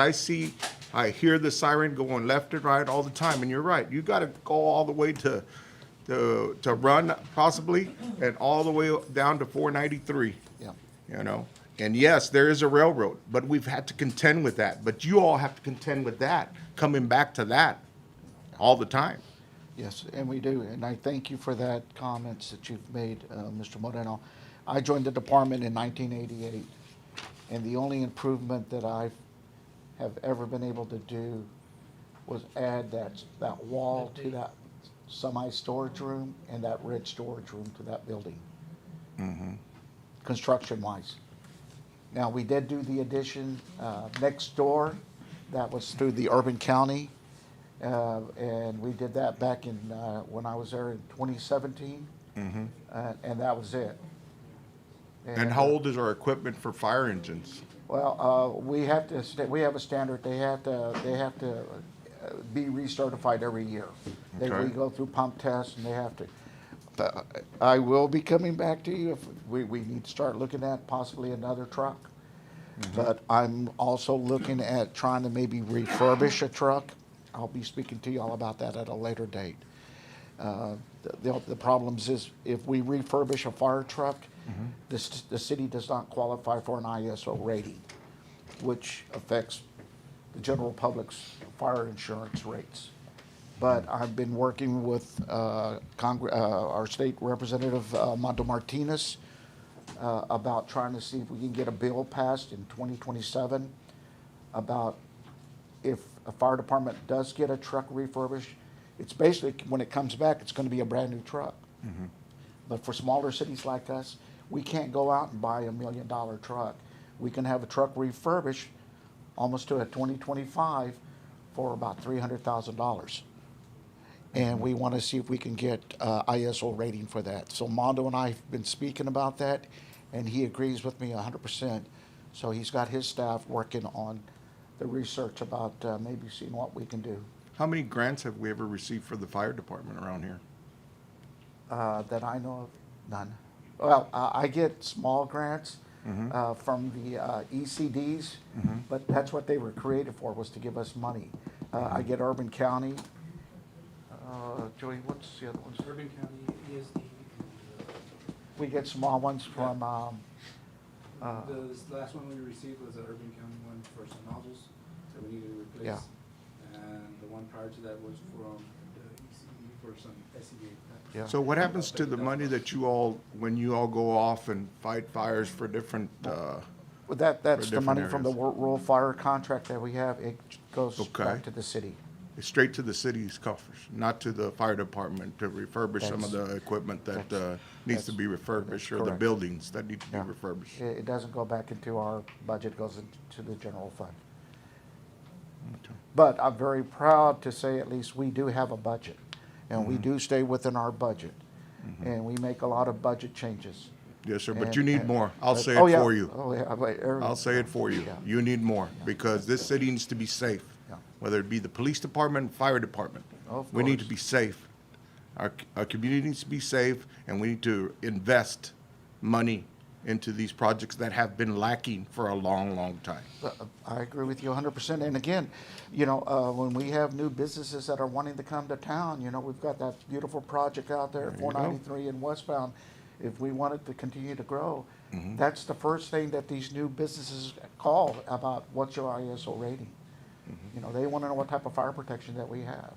I hear the siren going left and right all the time, and you're right. You got to go all the way to run possibly, and all the way down to 493. Yeah. You know, and yes, there is a railroad, but we've had to contend with that. But you all have to contend with that, coming back to that all the time. Yes, and we do, and I thank you for that comments that you've made, Mr. Moreno. I joined the department in 1988, and the only improvement that I have ever been able to do was add that wall to that semi-storage room and that red storage room to that building, construction-wise. Now, we did do the addition next door. That was through the urban county. And we did that back in, when I was there in 2017. And that was it. And how old is our equipment for fire engines? Well, we have a standard. They have to be recertified every year. We Okay. go through pump tests, and they have to. But I will be coming back to you if we need to start looking at possibly another truck. But I'm also looking at trying to maybe refurbish a truck. I'll be speaking to you all about that at a later date. The problems is if we refurbish a fire truck, the city does not qualify for an ISO rating, which affects the general public's fire insurance rates. But I've been working with our state representative, Mondo Martinez, about trying to see if we can get a bill passed in 2027 about if a fire department does get a truck refurbished, it's basically, when it comes back, it's gonna be a brand-new truck. But for smaller cities like us, we can't go out and buy $1 million truck. We can have a truck refurbished almost to a 2025 for about $300,000. And we want to see if we can get ISO rating for that. So Mondo and I have been speaking about that, and he agrees with me 100%. So he's got his staff working on the research about maybe seeing what we can do. How many grants have we ever received for the fire department around here? That I know of, none. Well, I get small grants from the ECDs, but that's what they were created for, was to give us money. I get Urban County. Joey, what's the other ones? Urban County, ESD. We get small ones from, The last one we received was the Urban County one for some nozzles that we needed to replace. Yeah. And the one prior to that was from the ECE for some SCBA. Yeah. So what happens to the money that you all, when you all go off and fight fires for different, Well, for that's the different money from the areas? rural fire contract that we have. It goes Okay. back to the city. straight to the city's coffers, not to the fire department to refurbish some of That's- the equipment that needs to be refurbished, or the correct. buildings that need to be Yeah. refurbished? It doesn't go back into our budget, it goes into the general fund. Okay. But I'm very proud to say at least we do have a budget, and Mm-hmm. we do stay within our budget. And we make a lot of budget changes. Yes, sir, but And- you need and- more. I'll say Oh, it yeah. for you. Oh, yeah, but every- I'll say it for you. Yeah. You need more, because this city needs to be safe. Yeah. Whether it be the police department, fire department. Of We need to course. be safe. Our community needs to be safe, and we need to invest money into these projects that have been lacking for a long, long time. I agree with you 100%. And again, you know, when we have new businesses that are wanting to come to town, you know, we've got that beautiful project out there, There you go. 493 and westbound. If we want it to continue to grow, Mm-hmm. that's the first thing that these new businesses call about, what's your ISO rating? Mm-hmm. You know, they want to know what type of fire protection that we have.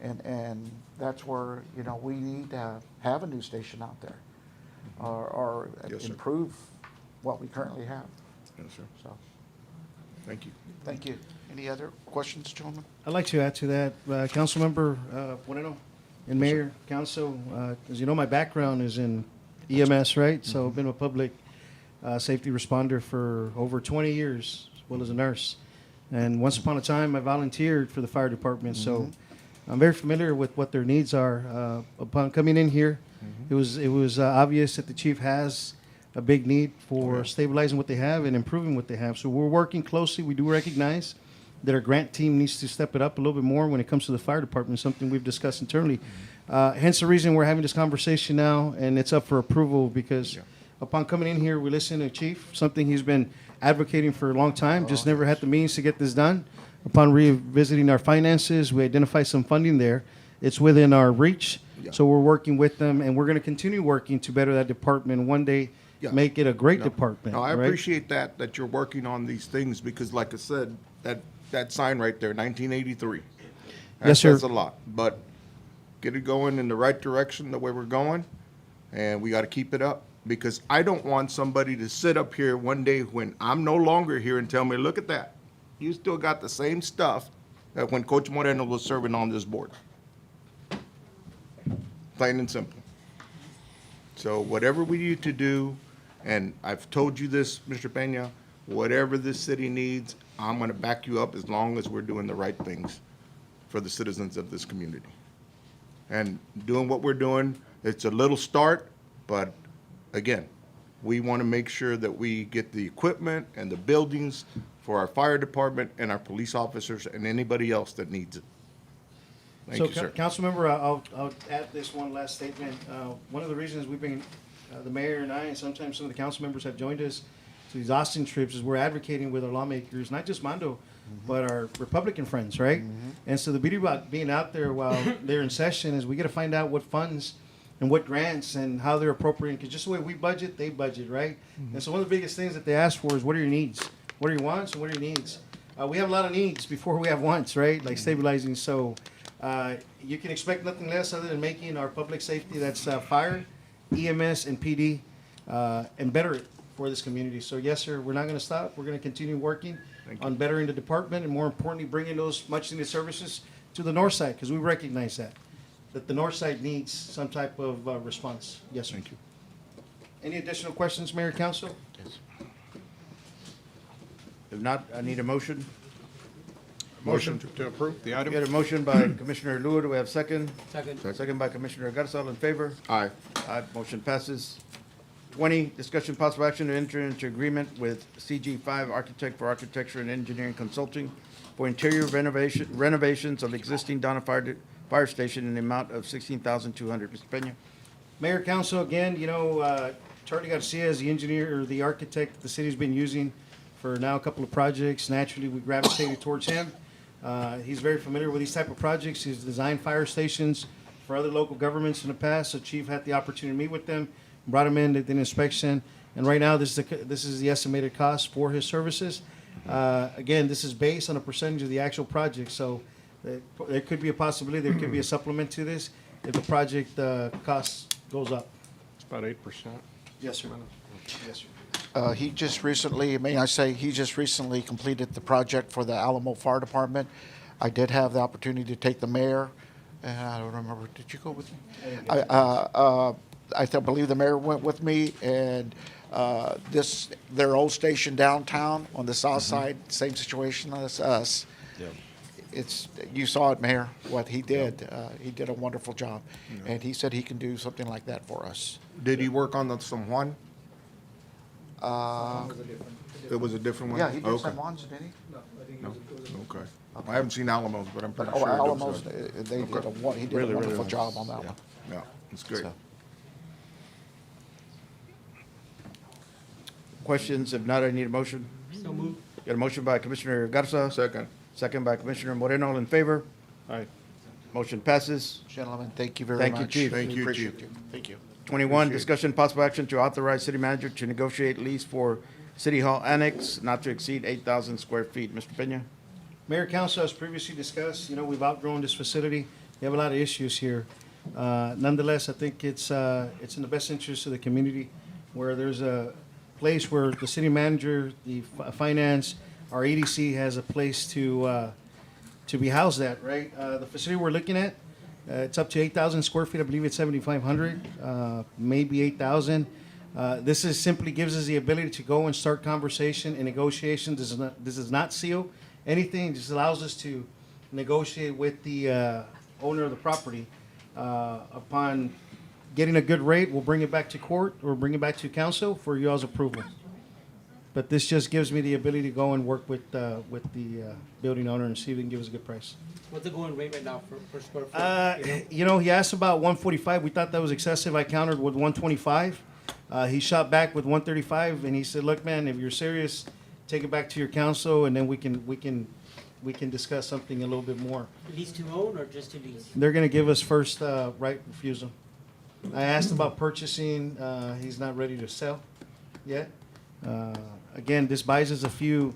And that's where, you know, we need to have a new station out there, or Yes, sir. improve what we currently have. Yes, sir. So, Thank you. thank you. Any other questions, gentlemen? I'd like to add to that, Councilmember Moreno, And Mayor, Council, as you know, my background is in EMS, right? So I've been a public safety responder for over 20 years, as well as a nurse. And once upon a time, I volunteered for the fire department, so I'm very familiar with what their needs are. Upon coming in here, it was obvious that the chief has a big need for stabilizing what they have and improving what they have. So we're working closely. We do recognize that our grant team needs to step it up a little bit more when it comes to the fire department, something we've discussed internally. Hence the reason we're having this conversation now, and it's up for approval because upon coming in here, we listened to the chief, something he's been advocating for a long time, just never had the means to get this done. Upon revisiting our finances, we identified some funding there. It's within our reach, so we're working with them, and we're going to continue working to better that department and one day make it a great department. No, I right? appreciate that you're working on these things because like I said, that sign right there, 1983. That Yes, sir. says a lot, but get it going in the right direction, the way we're going, and we got to keep it up because I don't want somebody to sit up here one day when I'm no longer here and tell me, look at that. You still got the same stuff that when Coach Moreno was serving on this board. Plain and simple. So whatever we need to do, and I've told you this, Mr. Peña, whatever this city needs, I'm going to back you up as long as we're doing the right things for the citizens of this community. And doing what we're doing, it's a little start, but again, we want to make sure that we get the equipment and the buildings for our fire department and our police officers and anybody else that needs it. Thank you, sir. Councilmember, I'll add this one last statement. One of the reasons we've been, the mayor and I, and sometimes some of the council members have joined us to these Austin trips is we're advocating with our lawmakers, not just Mondo, but our Republican friends, right? And so the beauty about being out there while they're in session is we get to find out what funds and what grants and how they're appropriating, because just the way we budget, they budget, right? And so one of the biggest things that they ask for is what are your needs? What are your wants and what are your needs? We have a lot of needs before we have wants, right? Like stabilizing, so you can expect nothing less other than making our public safety, that's fire, EMS, and PD, and better it for this community. So yes, sir, we're not going to stop. We're going to continue working on bettering the department and more importantly, bringing those much needed services to the north side because we recognize that the north side needs some type of response. Yes, sir. Thank you. Any additional questions, Mayor, Council? If not, I need a motion. Motion to approve the We item? got a motion by Commissioner Lua. Do we have second? Second. Second by Commissioner Garza. All in favor? Aye. Aye, motion passes. 20, discussion possible action to enter into agreement with CG5 Architect for Architecture and Engineering Consulting for interior renovations of existing Donna Fire Station in the amount of $16,200. Mr. Peña? Mayor, Council, again, you know, Charlie Garcia is the engineer or the architect the city's been using for now a couple of projects. Naturally, we gravitated towards him. He's very familiar with these type of projects. He's designed fire stations for other local governments in the past, so Chief had the opportunity to meet with them, brought him in, did an inspection, and right now, this is the estimated cost for his services. Again, this is based on a percentage of the actual project, so there could be a possibility, there could be a supplement to this if the project cost goes up. It's about 8%. Yes, sir. Yes, sir. He just recently, may I say, he just recently completed the project for the Alamo Fire Department. I did have the opportunity to take the mayor, and I don't remember, did you go with me? I believe the mayor went with me, and their old station downtown on the south side, same situation as us. You saw it, Mayor, what he did. He did a wonderful job, and he said he can do something like that for us. Did he work on the San Juan? It was a different one? Yeah, he did Okay. San Juan's, didn't he? No, I think it No, was. okay. I haven't seen Alamos, but I'm pretty Oh, sure. it was Alamos, good. he did Really, a really wonderful nice. job on that one. Yeah, it's great. So- Questions? If not, I need a motion. So moved. Got a motion by Commissioner Garza, Second. second by Commissioner Moreno. All in favor? Aye. Motion passes. Gentlemen, thank you very Thank you, much. Chief. Thank We you, appreciate Chief. you. Thank you. 21, Appreciate it. discussion possible action to authorize city manager to negotiate lease for City Hall Annex not to exceed 8,000 square feet. Mr. Peña? Mayor, Council, as previously discussed, you know, we've outgrown this facility. We have a lot of issues here. Nonetheless, I think it's in the best interest of the community where there's a place where the city manager, the finance, our EDC has a place to be housed at, right? The facility we're looking at It's up to 8,000 square feet. I believe it's 7,500, maybe 8,000. This is simply gives us the ability to go and start conversation and negotiation. This does not seal anything. It just allows us to negotiate with the owner of the property. Upon getting a good rate, we'll bring it back to court or bring it back to council for you all's approval. But this just gives me the ability to go and work with the building owner and see if they can give us a good price. What's the going rate right now for square foot? He asked about 145. We thought that was excessive. I countered with 125. He shot back with 135, and he said, "Look, man, if you're serious, take it back to your council, and then we can discuss something a little bit more." Lease to own or just to lease? They're gonna give us first right refusal. I asked about purchasing. He's not ready to sell yet. Again, this buys us a few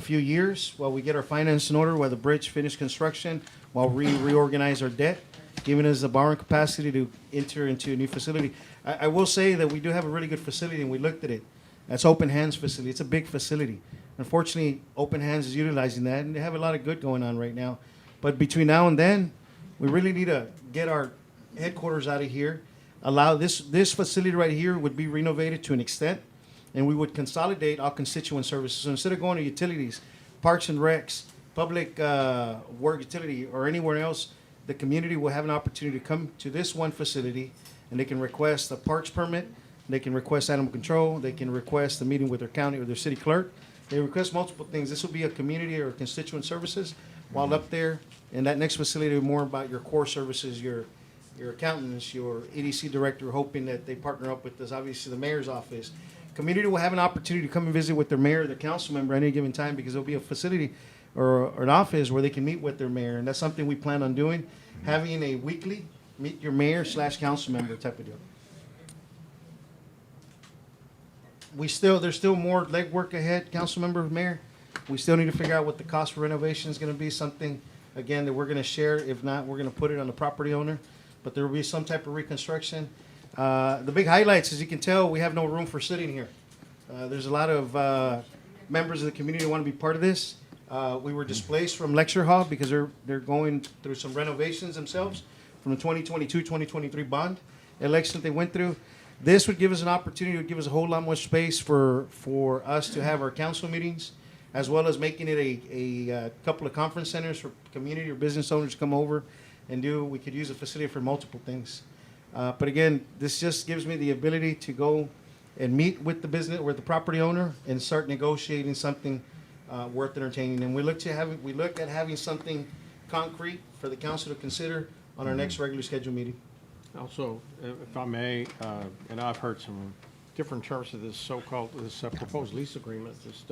years while we get our finance in order, while the bridge finish construction, while we reorganize our debt, giving us the borrowing capacity to enter into a new facility. I will say that we do have a really good facility, and we looked at it. That's Open Hands facility. It's a big facility. Unfortunately, Open Hands is utilizing that, and they have a lot of good going on right now. But between now and then, we really need to get our headquarters out of here. Allow this facility right here would be renovated to an extent, and we would consolidate all constituent services. So instead of going to utilities, parks and recs, public work utility, or anywhere else, the community will have an opportunity to come to this one facility, and they can request a parks permit, they can request animal control, they can request a meeting with their county or their city clerk. They request multiple things. This will be a community or constituent services, while up there in that next facility, more about your core services, your accountants, your EDC director, hoping that they partner up with us, obviously the mayor's office. Community will have an opportunity to come and visit with their mayor or their council member at any given time, because there'll be a facility or an office where they can meet with their mayor, and that's something we plan on doing, having a weekly meet your mayor / council member type of deal. There's still more legwork ahead, council member, mayor. We still need to figure out what the cost for renovation is gonna be, something, again, that we're gonna share. If not, we're gonna put it on the property owner, but there will be some type of reconstruction. The big highlights, as you can tell, we have no room for sitting here. There's a lot of members of the community who want to be part of this. We were displaced from lecture hall because they're going through some renovations themselves from the 2022-2023 bond election they went through. This would give us an opportunity, would give us a whole lot more space for us to have our council meetings, as well as making it a couple of conference centers for community or business owners to come over and do. We could use the facility for multiple things. But again, this just gives me the ability to go and meet with the business, with the property owner, and start negotiating something worth entertaining. And we look at having something concrete for the council to consider on our next regularly scheduled meeting. Also, if I may, and I've heard some different terms of this proposed lease agreement, just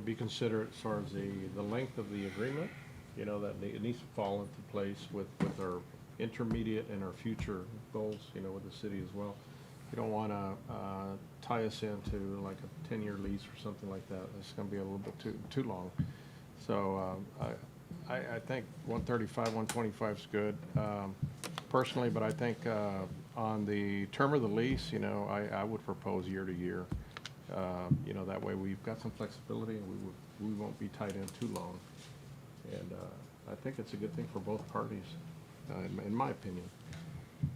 be considerate as far as the length of the agreement, that it needs to fall into place with our intermediate and our future goals, with the city as well. You don't want to tie us into like a 10-year lease or something like that. It's going to be a little bit too long. So I think 135, 125 is good personally, but I think on the term of the lease, I would propose year to year. That way we've got some flexibility and we won't be tied in too long. And I think it's a good thing for both parties, in my opinion.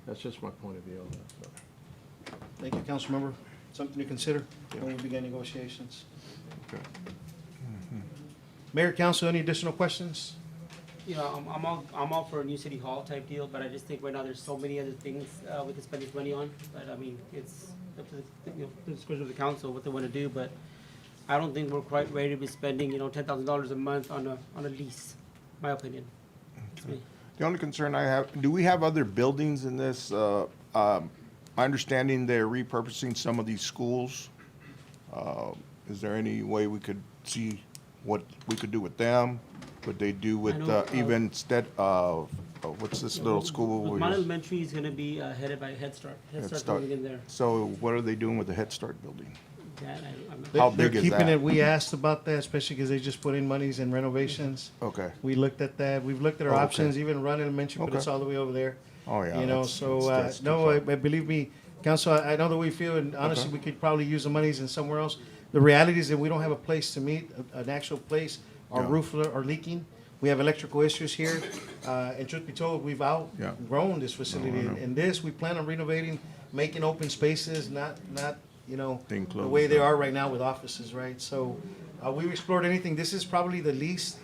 That's just my point of view on that. So. Thank you, council member. Something to consider when we begin negotiations. Okay. Mayor, council, any additional questions? I'm all for a new city hall type deal, but I just think right now there's so many other things we can spend this money on. But I mean, it's up to the discretion of the council what they want to do. But I don't think we're quite ready to be spending $10,000 a month on a lease. My opinion. Okay. The only concern I have, do we have other buildings in this? My understanding they're repurposing some of these schools. Is there any way we could see what we could do with them? What they do with even instead of what's this little school? My elementary is going to be headed by Head Start. Head Start's going in there. So what are they doing with the Head Start building? I'm How big is that? They're keeping it. We asked about that, especially because they just put in monies in renovations. Okay. We looked at that. We've looked at our options, even Run Elementary, but it's all the way over there. Oh, yeah. Believe me, council, I know that we feel, and honestly, we could probably use the monies in somewhere else. The reality is that we don't have a place to meet, an actual place. Our roof are leaking. We have electrical issues here. And truth be told, we've outgrown this facility. know. And this, we plan on renovating, making open spaces, not, the Enclosed, way they huh? are right now with offices, right? So, we've explored anything. This is probably the least,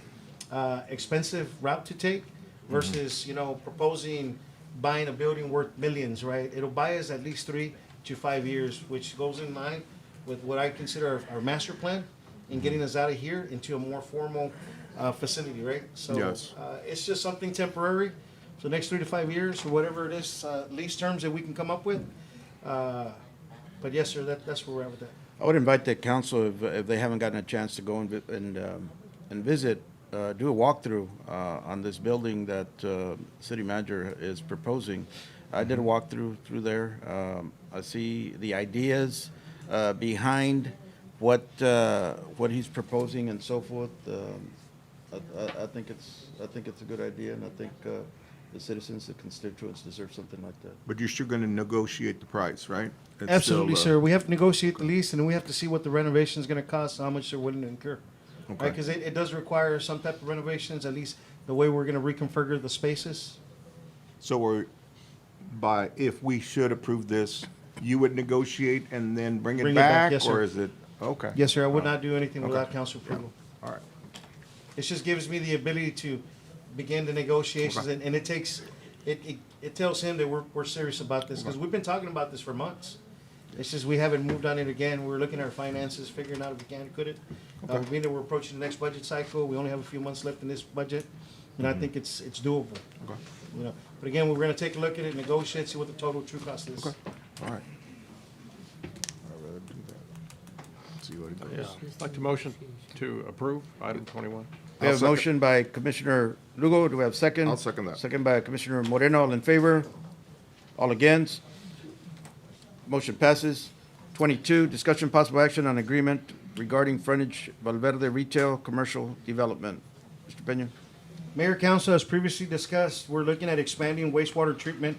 expensive route to take versus, proposing buying a building worth millions, right? It'll buy us at least 3 to 5 years, which goes in line with what I consider our master plan in getting us out of here into a more formal, facility, right? So, Yes. it's just something temporary, for the next 3 to 5 years, or whatever it is, lease terms that we can come up with. But yes, sir, that's where we're at with that. I would invite the council, if they haven't gotten a chance to go and visit, do a walkthrough on this building that city manager is proposing. I did a walkthrough through there. I see the ideas behind what he's proposing and so forth. I think it's a good idea, and I think the citizens, the constituents deserve something like that. But you're still gonna negotiate the price, right? It's Absolutely, still, sir. We have to negotiate the lease, and then we have to see what the renovation is gonna cost, how much they're willing to incur. Okay. Right, because it does require some type of renovations, at least the way we're gonna reconfigure the spaces. So if we should approve this, you would negotiate and then bring Bring it it back, back? yes, sir. Or is it, okay. Yes, sir, I would not do anything Okay. without council approval. All right. It just gives me the ability to begin the negotiations, Okay. and it tells him that we're serious about this, because we've been talking about this for months. It's just we haven't moved on it again. We're looking at our finances, figuring out if we can, could it. Being that we're approaching the next budget cycle, we only have a few months left in this budget, and I think it's doable. Okay. But again, we're gonna take a look at it, negotiate, see what the total true cost is. Okay. All right. I'd rather do that. See what it Yeah, goes. I'd like to motion to approve item 21. We have a second. motion by Commissioner Lugo. Do we have a second? I'll second that. Second by Commissioner Moreno. All in favor? All against? Motion passes. 22, discussion possible action on agreement regarding frontage Valverde Retail Commercial Development. Mr. Peña? Mayor, Council, as previously discussed, we're looking at expanding wastewater treatment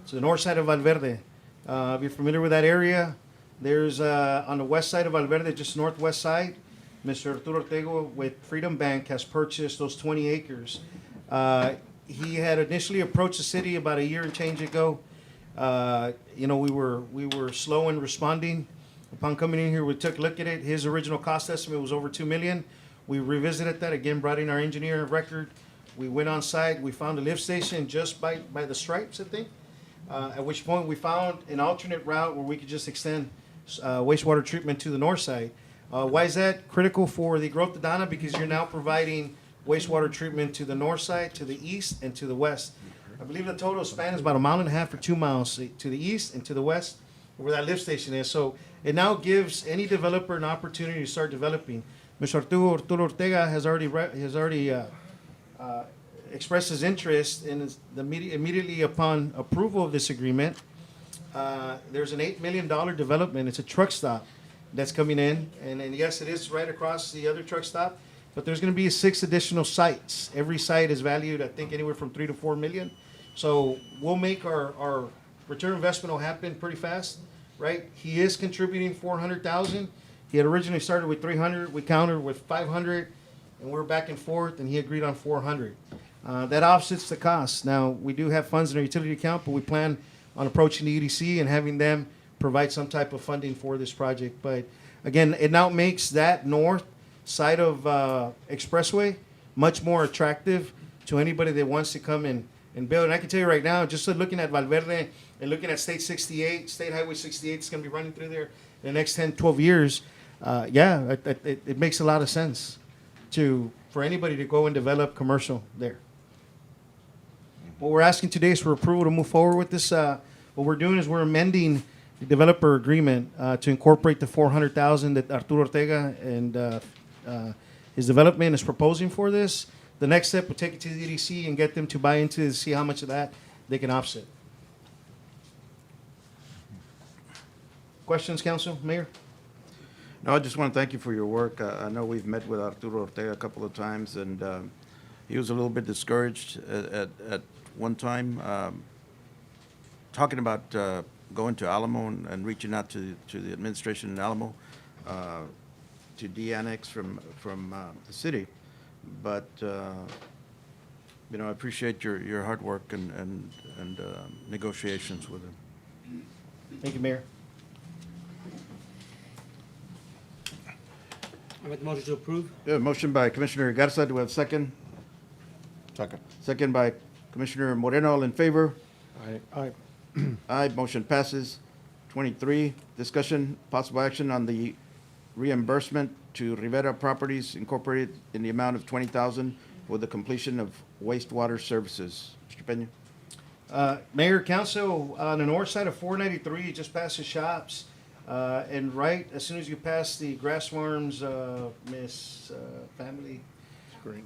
to the north side of Valverde. If you're familiar with that area, there's, on the west side of Valverde, just northwest side, Mr. Arturo Ortega with Freedom Bank has purchased those 20 acres. He had initially approached the city about a year and change ago. We were slow in responding. Upon coming in here, we took a look at it. His original cost estimate was over $2 million. We revisited that again, brought in our engineer of record. We went on site. We found a lift station just by the stripes, I think. At which point we found an alternate route where we could just extend wastewater treatment to the north side. Why is that critical for the growth of Donna? Because you're now providing wastewater treatment to the north side, to the east, and to the west. I believe the total span is about 1.5 miles or 2 miles to the east and to the west, where that lift station is. So it now gives any developer an opportunity to start developing. Mr. Arturo Ortega has already expressed his interest in immediately upon approval of this agreement. There's an $8 million development. It's a truck stop that's coming in, and yes, it is right across the other truck stop. But there's going to be 6 additional sites. Every site is valued, I think, anywhere from 3 to 4 million. So we'll make our return investment will happen pretty fast, right? He is contributing 400,000. He had originally started with 300. We countered with 500, and we're back and forth, and he agreed on 400. That offsets the cost. Now, we do have funds in our utility account, but we plan on approaching the EDC and having them provide some type of funding for this project. But again, it now makes that north side of Expressway much more attractive to anybody that wants to come and build. And I can tell you right now, just looking at Valverde and looking at State 68, State Highway 68 is going to be running through there in the next 10, 12 years. It makes a lot of sense for anybody to go and develop commercial there. What we're asking today is for approval to move forward with this. What we're doing is we're amending the developer agreement to incorporate the 400,000 that Arturo Ortega and his development is proposing for this. The next step, we'll take it to the EDC and get them to buy into it, see how much of that they can offset. Questions, Council, Mayor? No, I just want to thank you for your work. I know we've met with Arturo Ortega a couple of times, and he was a little bit discouraged at one time, talking about going to Alamo and reaching out to the administration in Alamo to de-annex from the city. But You know, I appreciate your hard work and negotiations with him. Thank you, Mayor. I make the motion to approve. Yeah, motion by Commissioner Garza, do we have a second? Second. Second by Commissioner Moreno, all in favor? Aye. Aye, motion passes. 23, discussion, possible action on the reimbursement to Rivera Properties Incorporated in the amount of $20,000 for the completion of wastewater services. Mr. Peña? Mayor, council, on the north side of 493, just past the shops, and right as soon as you pass the Grassworms, Miss Family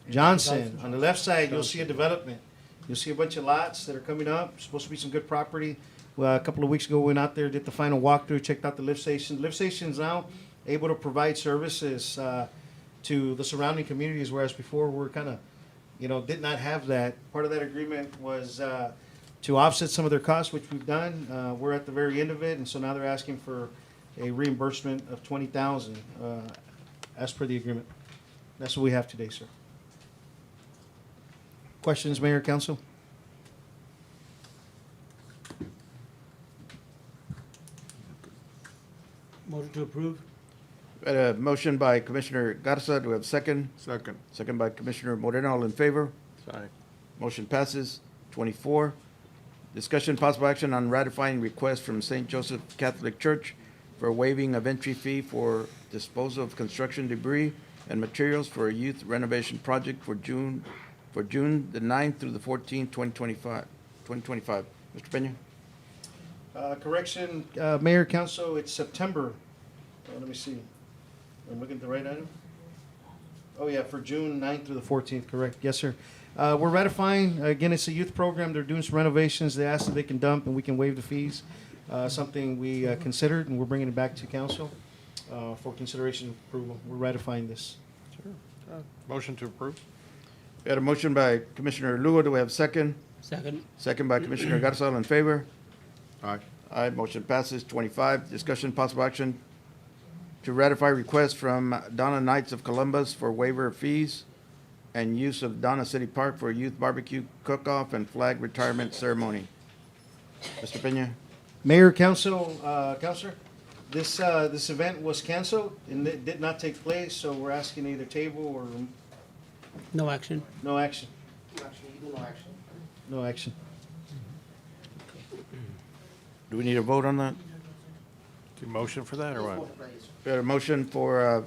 Johnson, on the left side, you'll see a development. You'll see a bunch of lots that are coming up, supposed to be some good property. Well, a couple of weeks ago, we went out there, did the final walkthrough, checked out the lift station. The lift station's now able to provide services to the surrounding communities, whereas before we're kind of, did not have that. Part of that agreement was to offset some of their costs, which we've done. We're at the very end of it, and so now they're asking for a reimbursement of $20,000 as per the agreement. That's what we have today, sir. Questions, Mayor, Council? Motion to approve. A motion by Commissioner Garza, do we have a second? Second. Second by Commissioner Moreno, all in favor? Aye. Motion passes. 24, discussion possible action on ratifying request from St. Joseph Catholic Church for waiving of entry fee for disposal of construction debris and materials for a youth renovation project for June the 9th through the 14th, 2025. Mr. Peña? Correction, Mayor, Council, it's September. Let me see. I'm looking at the right item. Oh, yeah, for June 9th through the 14th, correct. Yes, sir. We're ratifying, again, it's a youth program. They're doing some renovations. They asked if they can dump and we can waive the fees. Something we considered, and we're bringing it back to council for consideration and approval. We're ratifying this. Sure. Motion to approve? We had a motion by Commissioner Lugo. Do we have a second? Second. Second by Commissioner Garza. All in favor? Aye. Aye, motion passes. 25, discussion possible action to ratify request from Donna Knights of Columbus for waiver of fees and use of Donna City Park for a youth barbecue cook-off and flag retirement ceremony. Mr. Peña? Mayor, Council, Councilor, this event was canceled and it did not take place, so we're asking either table or No action. no action. No action. Do we need a vote on that? Do you motion for that, or what? We had a motion for, A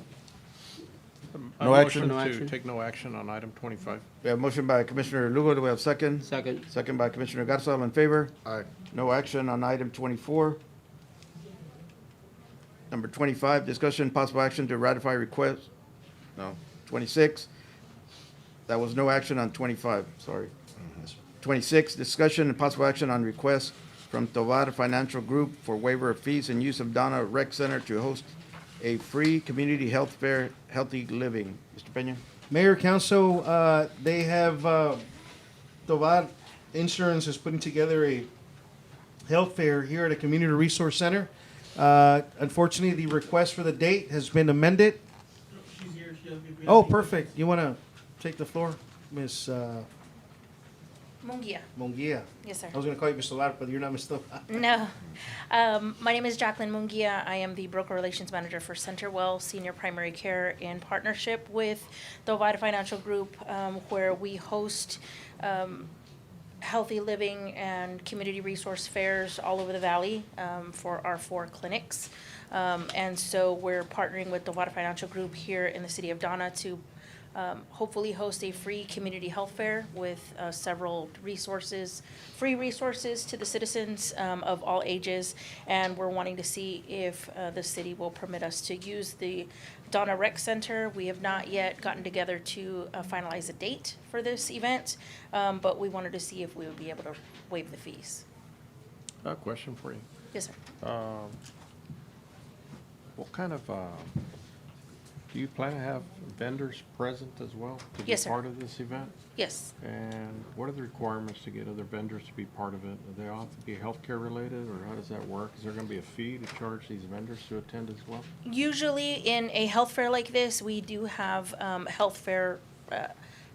No action? motion No to action. take no action on item 25. we have a motion by Commissioner Lugo. Do we have a second? Second. Second by Commissioner Garza. All in favor? Aye. No action on item 24. Number 25, discussion possible action to ratify request, no, 26. That was no action on 25, sorry. 26, discussion and possible action on request from Tovar Financial Group for waiver of fees and use of Donna Rec Center to host a free community health fair, Healthy Living. Mr. Peña? Mayor, Council, they have, Tovar Insurance is putting together a health fair here at a community resource center. Unfortunately, the request for the date has been amended. Oh, perfect. You want to take the floor, Ms. Mungia. Munguia. Yes, sir. I was going to call you Mr. Lara, but you're not Mr. No. My name is Jacqueline Mungia. I am the Broker Relations Manager for Centerwell Senior Primary Care in partnership with the Ovida Financial Group, where we host healthy living and community resource fairs all over the valley for our 4 clinics. And so we're partnering with the Ovida Financial Group here in the city of Donna to hopefully host a free community health fair with several resources, free resources to the citizens of all ages. And we're wanting to see if the city will permit us to use the Donna Rec Center. We have not yet gotten together to finalize a date for this event, but we wanted to see if we would be able to waive the fees. A question for you. Yes, sir. What kind of, do you plan to have vendors present as well to be Yes, sir. part of this event? Yes. And what are the requirements to get other vendors to be part of it? Do they all have to be healthcare related, or how does that work? Is there gonna be a fee to charge these vendors to attend as well? Usually in a health fair like this, we do have health fair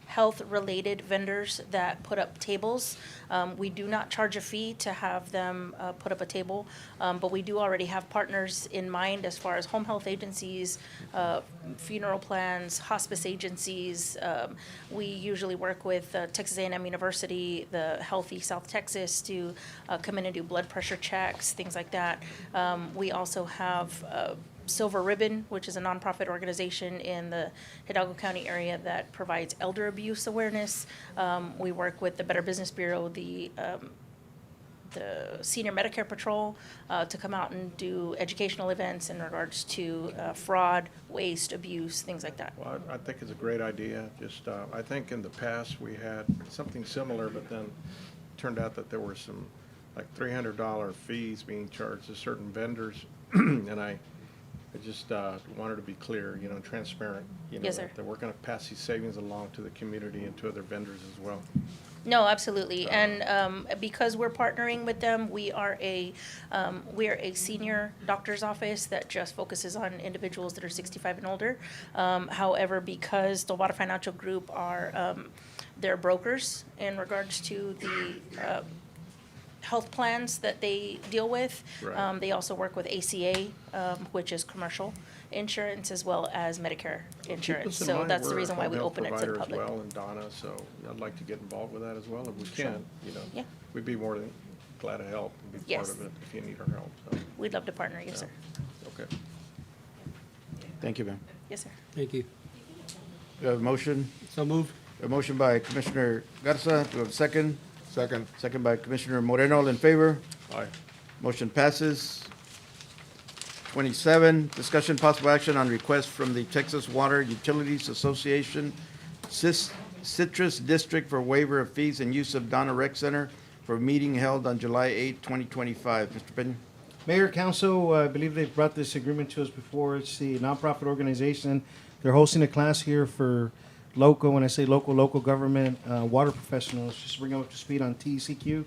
health-related vendors that put up tables. We do not charge a fee to have them put up a table, but we do already have partners in mind as far as home health agencies, funeral plans, hospice agencies. We usually work with Texas A&M University, the Healthy South Texas to come in and do blood pressure checks, things like that. We also have Silver Ribbon, which is a nonprofit organization in the Hidalgo County area that provides elder abuse awareness. We work with the Better Business Bureau, the Senior Medicare Patrol, to come out and do educational events in regards to fraud, waste, abuse, things like that. Well, I think it's a great idea. Just, I think in the past, we had something similar, but then turned out that there were some, like $300 fees being charged to certain vendors. And I just wanted to be clear, you know, transparent. You know, Yes, sir. that we're going to pass these savings along to the community and to other vendors as well. No, absolutely. And because we're partnering with them, we are a senior doctor's office that just focuses on individuals that are 65 and older. However, because the Water Financial Group are they're brokers in regards to the health plans that they deal with. Right. They also work with ACA, which is commercial insurance, as well as Medicare insurance. Keep us in So mind, that's the we're a reason why home we health open it to the provider as public. well in Donna, so I'd like to get involved with that as well if we Sure. can, you know. Yeah. We'd be more than glad to help and be part Yes. of it if you need our help, so, We'd love to partner, yes, sir. okay. Thank you, ma'am. Yes, sir. Thank you. We have a motion, So moved. a motion by Commissioner Garza. Do we have a second? Second. Second by Commissioner Moreno. All in favor? Aye. Motion passes. 27, discussion possible action on request from the Texas Water Utilities Association, Citrus District for waiver of fees and use of Donna Rec Center for a meeting held on July 8, 2025. Mr. Peña? Mayor, Council, I believe they brought this agreement to us before. It's the nonprofit organization. They're hosting a class here for local, when I say local government, water professionals, just to bring them up to speed on TCQ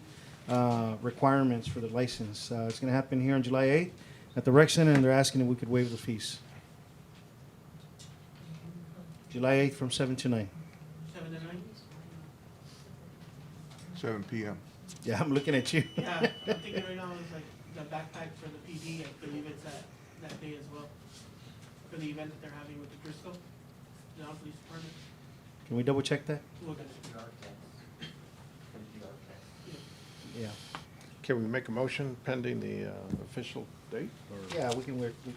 requirements for the license. It's going to happen here on July 8th at the rec center, and they're asking if we could waive the fees. July 8th from 7 to 9. 7 to 9? 7 p.m. Yeah, I'm looking at you. Yeah, I'm thinking right now is like the backpack for the PD, I believe it's that day as well. For the event that they're having with the Driscoll, the police department. Can we double check that? Look at it. Yeah. Can we make a motion pending the official date? Or Yeah, we can work that.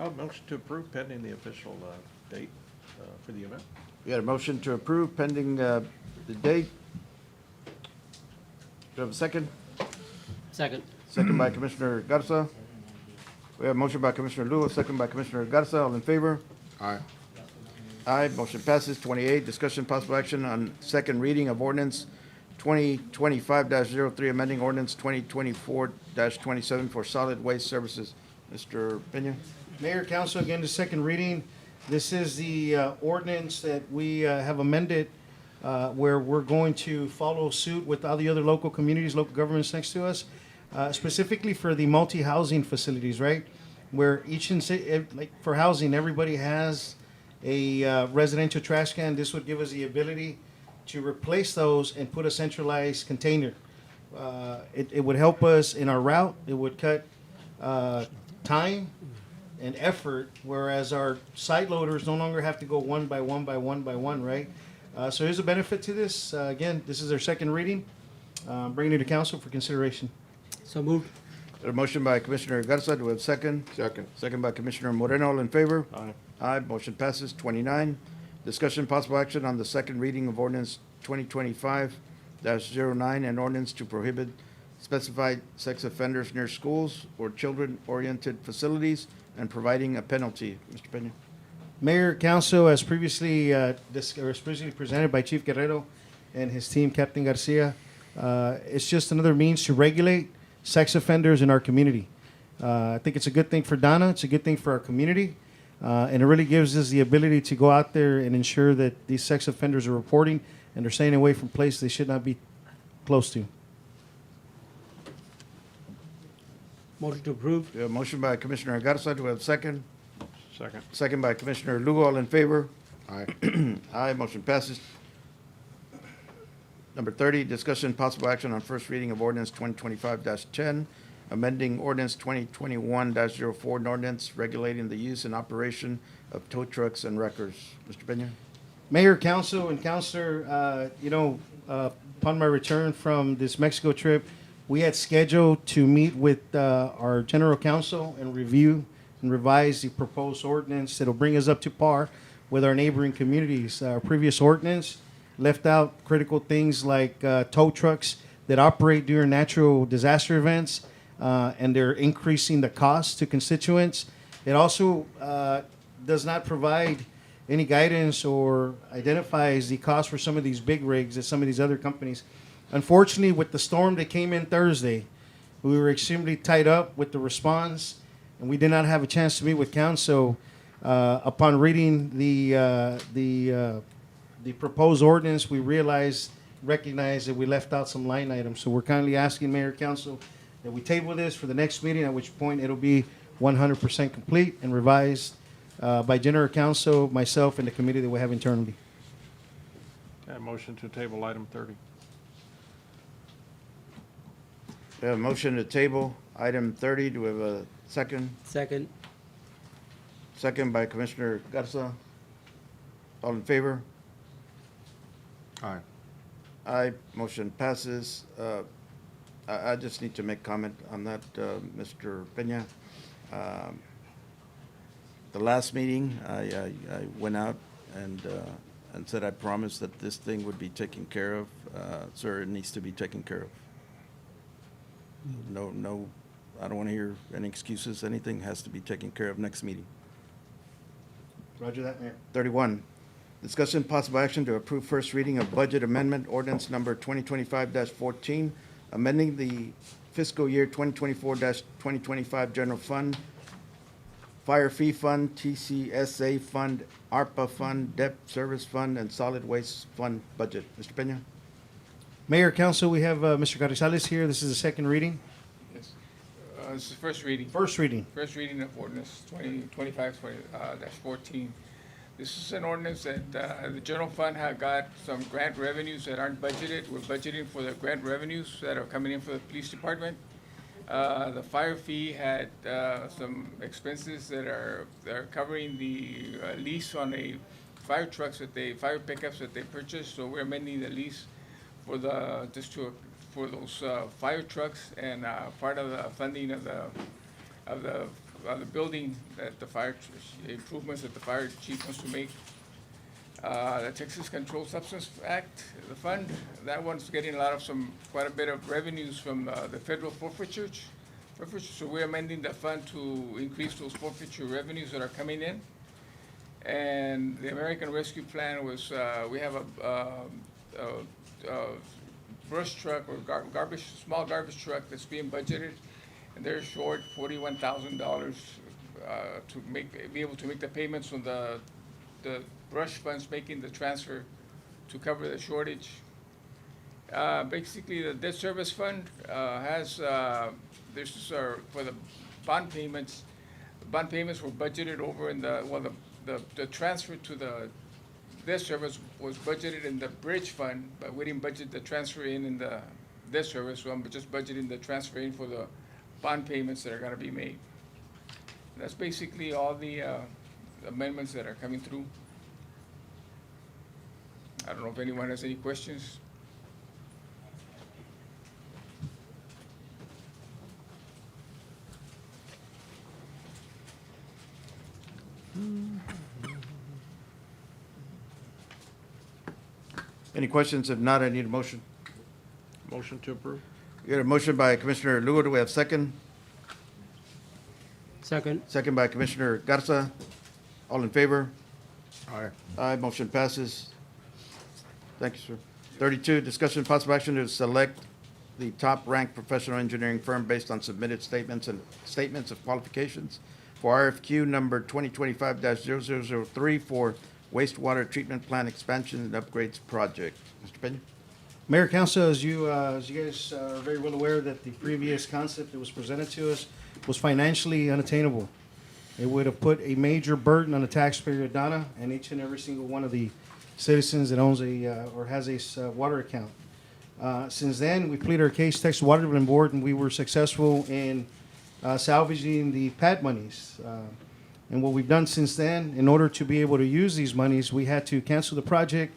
Oh, motion to approve pending the official date for the event. We got a motion to approve pending the date. Do we have a second? Second. Second by Commissioner Garza. We have a motion by Commissioner Lewis, second by Commissioner Garza. All in favor? Aye. Aye, motion passes. 28, discussion possible action on second reading of ordinance 2025-03, amending ordinance 2024-27 for solid waste services. Mr. Peña? Mayor, Council, again, the second reading. This is the ordinance that we have amended where we're going to follow suit with all the other local communities, local governments next to us, specifically for the multi-housing facilities, right? Where each, like for housing, everybody has a residential trash can. This would give us the ability to replace those and put a centralized container. It would help us in our route. It would cut time and effort, whereas our side loaders no longer have to go one by one by one by one, right? So there's a benefit to this. Again, this is our second reading. Bringing it to council for consideration. So moved. A motion by Commissioner Garza. Do we have a second? Second. Second by Commissioner Moreno. All in favor? Aye. Aye, motion passes. 29, discussion possible action on the second reading of ordinance 2025-09 and ordinance to prohibit specified sex offenders near schools or children-oriented facilities and providing a penalty. Mr. Peña? Mayor, Council, as previously presented by Chief Guerrero and his team, Captain Garcia, it's just another means to regulate sex offenders in our community. I think it's a good thing for Donna. It's a good thing for our community. And it really gives us the ability to go out there and ensure that these sex offenders are reporting and they're staying away from places they should not be close to. Motion to approve. We have a motion by Commissioner Garza. Do we have a second? Second. Second by Commissioner Lugo, all in favor? Aye. Aye, motion passes. Number 30, discussion possible action on first reading of ordinance 2025-10, amending ordinance 2021-04, an ordinance regulating the use and operation of tow trucks and wreckers. Mr. Peña? Mayor, council, and counselor, upon my return from this Mexico trip, we had scheduled to meet with our general counsel and review and revise the proposed ordinance that'll bring us up to par with our neighboring communities. Our previous ordinance left out critical things like tow trucks that operate during natural disaster events, and they're increasing the cost to constituents. It also does not provide any guidance or identifies the cost for some of these big rigs that some of these other companies. Unfortunately, with the storm that came in Thursday, we were extremely tied up with the response, and we did not have a chance to meet with council. Upon reading the proposed ordinance, we recognized that we left out some line items. So we're kindly asking Mayor Council that we table this for the next meeting, at which point it'll be 100% complete and revised by General Counsel, myself, and the committee that we have internally. Motion to table item 30. We have a motion to table item 30. Do we have a second? Second. Second by Commissioner Garza. All in favor? Aye. Aye, motion passes. I just need to make comment on that, Mr. Peña. The last meeting, I went out and said I promised that this thing would be taken care of. Sir, it needs to be taken care of. No, I don't want to hear any excuses. Anything has to be taken care of next meeting. Roger that, Mayor. 31, discussion possible action to approve first reading of budget amendment ordinance number 2025-14, amending the fiscal year 2024-2025 general fund, fire fee fund, TCSA fund, ARPA fund, debt service fund, and solid waste fund budget. Mr. Peña? Mayor, Council, we have Mr. Carrizales here. This is the second reading. Yes. This is first reading. First reading. First reading of ordinance 2025-14. This is an ordinance that the general fund had got some grant revenues that aren't budgeted. We're budgeting for the grant revenues that are coming in for the police department. The fire fee had some expenses that are covering the lease on a fire trucks fire pickups that they purchased. So we're amending the lease for for those fire trucks, and part of the funding of the building that the fire improvements that the fire chief wants to make. The Texas Controlled Substance Act, the fund, that one's getting quite a bit of revenues from the federal forfeiture. So we're amending the fund to increase those forfeiture revenues that are coming in. And the American Rescue Plan was, we have a brush truck or small garbage truck that's being budgeted, and they're short $41,000 to be able to make the payments on the brush funds, making the transfer to cover the shortage. Basically, the debt service fund has this is for the bond payments. The bond payments were budgeted over in the transfer to the debt service was budgeted in the bridge fund, but we didn't budget the transfer in the debt service one, but just budgeting the transfer in for the bond payments that are going to be made. That's basically all the amendments that are coming through. I don't know if anyone has any questions. Any questions? If not, I need a motion. Motion to approve. We got a motion by Commissioner Lugo. Do we have second? Second. Second by Commissioner Garza. All in favor? Aye. Aye, motion passes. Thank you, sir. 32, discussion possible action to select the top-ranked professional engineering firm based on submitted statements of qualifications for RFQ number 2025-0003 for wastewater treatment plant expansion and upgrades project. Mr. Peña? Mayor, Council, as you guys are very well aware that the previous concept that was presented to us was financially unattainable. It would have put a major burden on the taxpayer of Donna and each and every single one of the citizens that owns or has a water account. Since then, we pleaded our case, Texas Water Development Board, and we were successful in salvaging the PAD monies. And what we've done since then, in order to be able to use these monies, we had to cancel the project,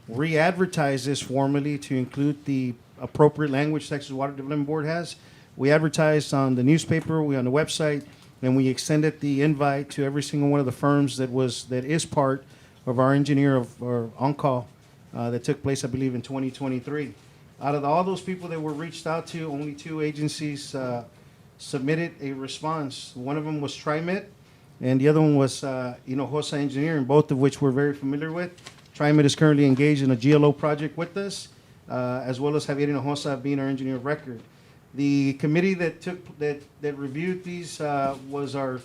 re-advertise this formally to include the appropriate language Texas Water Development Board has. We advertised on the newspaper, on the website, and we extended the invite to every single one of the firms that is part of our engineer or on-call that took place, I believe, in 2023. Out of all those people that were reached out to, only 2 agencies submitted a response. One of them was TriMet, and the other one was Hinojosa Engineering, both of which we're very familiar with. TriMet is currently engaged in a GLO project with us, as well as Javier Hinojosa being our engineer of record. The committee that reviewed these was our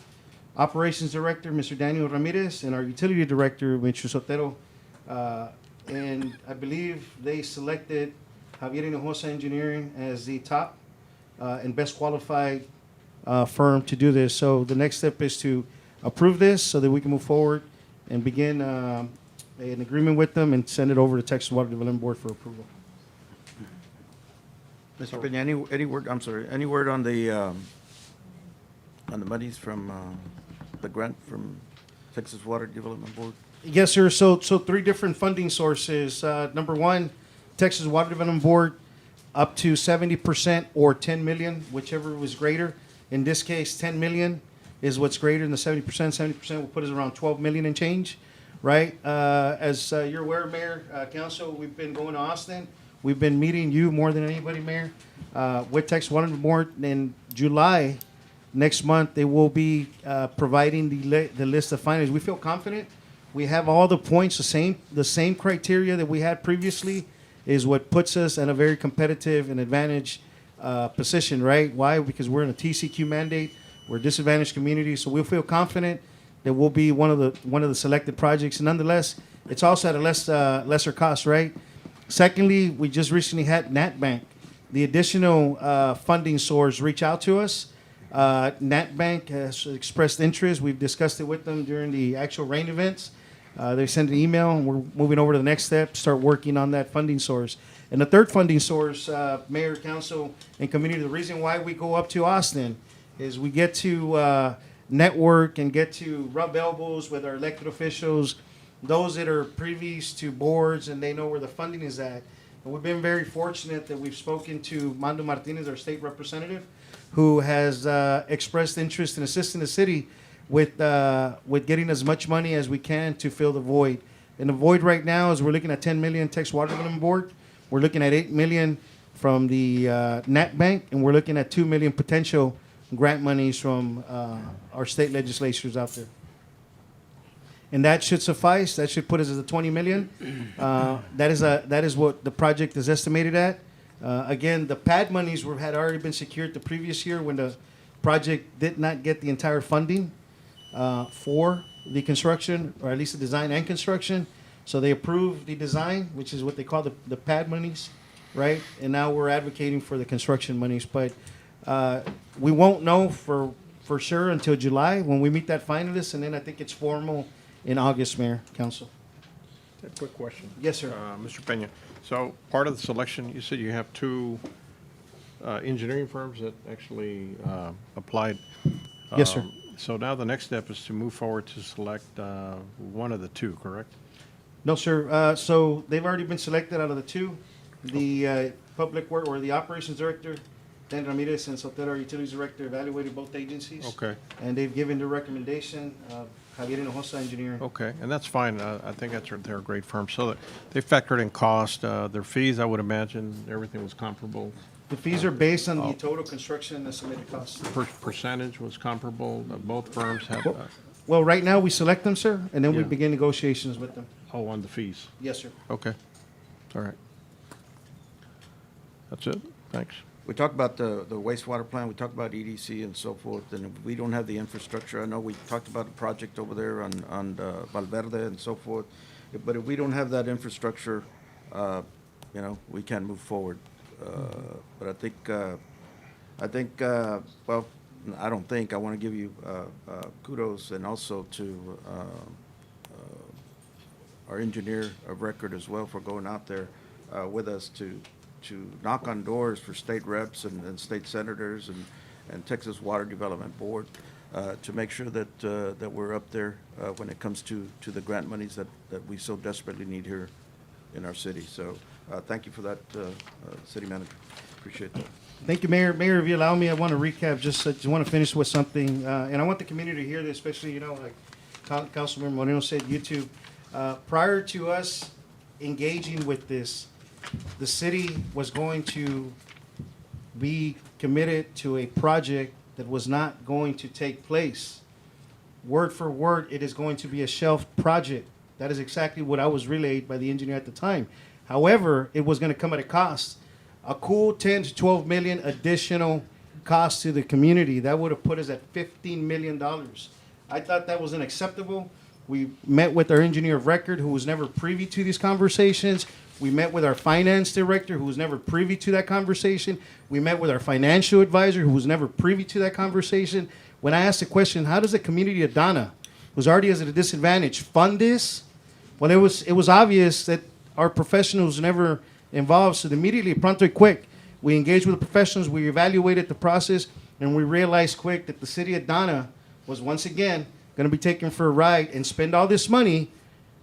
operations director, Mr. Daniel Ramirez, and our utility director, Mr. Sotero. And I believe they selected Javier Hinojosa Engineering as the top and best qualified firm to do this. So the next step is to approve this so that we can move forward and begin an agreement with them and send it over to Texas Water Development Board for approval. Mr. Peña, any word, I'm sorry, any word on the monies from the grant from Texas Water Development Board? Yes, sir. So 3 different funding sources. Number 1, Texas Water Development Board, up to 70% or 10 million, whichever was greater. In this case, 10 million is what's greater than the 70%. 70% will put us around 12 million and change, right? As you're aware, Mayor, Council, we've been going to Austin. We've been meeting you more than anybody, Mayor, with Texas Water Development Board. In July, next month, they will be providing the list of finalists. We feel confident. We have all the points, the same criteria that we had previously is what puts us in a very competitive and advantaged position, right? Why? Because we're in a TCQ mandate. We're a disadvantaged community, so we feel confident that we'll be one of the selected projects. And nonetheless, it's also at a lesser cost, right? Secondly, we just recently had NatBank, the additional funding source, reach out to us. NatBank has expressed interest. We've discussed it with them during the actual rain events. They sent an email, and we're moving over to the next step, start working on that funding source. And the third funding source, Mayor, Council, and Community, the reason why we go up to Austin is we get to network and get to rub elbows with our elected officials, those that are previous to boards, and they know where the funding is at. And we've been very fortunate that we've spoken to Mando Martinez, our state representative, who has expressed interest in assisting the city with getting as much money as we can to fill the void. And the void right now is we're looking at 10 million Texas Water Development Board. We're looking at 8 million from the Nat Bank, and we're looking at 2 million potential grant monies from our state legislatures out there. And that should suffice. That should put us at the 20 million. That is what the project is estimated at. Again, the PAD monies had already been secured the previous year when the project did not get the entire funding for the construction, or at least the design and construction. So they approved the design, which is what they call the PAD monies, right? And now we're advocating for the construction monies. But we won't know for sure until July when we meet that finalist, and then I think it's formal in August, Mayor, Council. A quick question. Yes, sir. Mr. Peña, so part of the selection, you said you have 2 engineering firms that actually applied. Yes, sir. So now the next step is to move forward to select one of the 2, correct? No, sir. So they've already been selected out of the 2. The public work or the operations director, Dan Ramirez, and Sotero, our utilities director, evaluated both agencies. Okay. And they've given their recommendation. Javier Hinojosa Engineering. Okay, and that's fine. I think they're a great firm. So they factored in cost, their fees, I would imagine, everything was comparable. The fees are based on the total construction and estimated costs. Percentage was comparable. Both firms have, Well, right now, we select them, sir, and then we begin negotiations with them. on the fees. Yes, sir. Okay, all right. That's it, thanks. We talked about the wastewater plant, we talked about EDC and so forth, and if we don't have the infrastructure, I know we talked about the project over there on Valverde and so forth, but if we don't have that infrastructure, we can't move forward. But I think, well, I don't think, I want to give you kudos and also to our engineer of record as well for going out there with us to knock on doors for state reps and state senators and Texas Water Development Board to make sure that that we're up there when it comes to the grant monies that we so desperately need here in our city. So thank you for that, City Manager. Appreciate that. Thank you, Mayor. Mayor, if you allow me, I want to recap, just want to finish with something, and I want the community to hear this, especially, you know, like Councilman Moreno said, YouTube. Prior to us engaging with this, the city was going to be committed to a project that was not going to take place. Word for word, it is going to be a shelved project. That is exactly what I was relayed by the engineer at the time. However, it was going to come at a cost. A cool 10 to 12 million additional cost to the community. That would have put us at $15 million. I thought that was unacceptable. We met with our engineer of record, who was never privy to these conversations. We met with our finance director, who was never privy to that conversation. We met with our financial advisor, who was never privy to that conversation. When I asked the question, how does the community of Donna, who's already at a disadvantage, fund this? Well, it was obvious that our professionals never involved. So immediately, pronto y quick, we engaged with the professionals, we evaluated the process, and we realized quick that the city of Donna was once again going to be taken for a ride and spend all this money,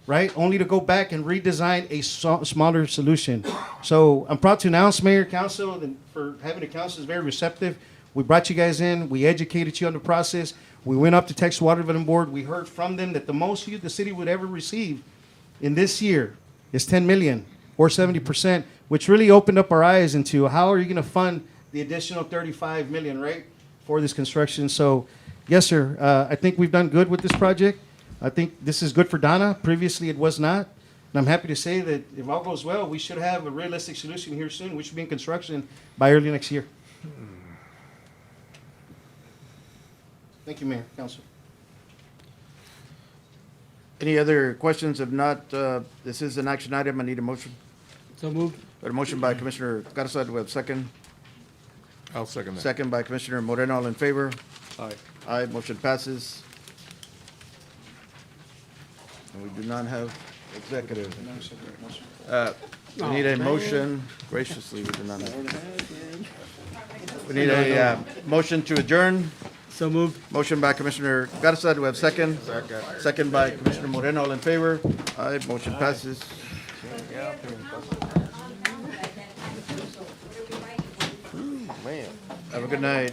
right, only to go back and redesign a smaller solution. So I'm proud to announce, Mayor, Council, and for having the council is very receptive. We brought you guys in, we educated you on the process. We went up to Texas Water Development Board. We heard from them that the most the city would ever receive in this year is 10 million. Or 70%, which really opened up our eyes into how are you going to fund the additional 35 million, right, for this construction. So, yes, sir, I think we've done good with this project. I think this is good for Donna. Previously, it was not. And I'm happy to say that if all goes well, we should have a realistic solution here soon. We should be in construction by early next year. Thank you, Mayor, Council. Any other questions? If not, this is an action item. I need a motion. So moved. Got a motion by Commissioner Garza. Do we have a second? I'll second that. Second by Commissioner Moreno. All in favor? Aye. Aye, motion passes. And we do not have executive. We need a motion. Graciously, we do not have. We need a motion to adjourn. So moved. Motion by Commissioner Garza. Do we have second? Second. Second by Commissioner Moreno. All in favor? Aye, motion passes. Man. Have a good night.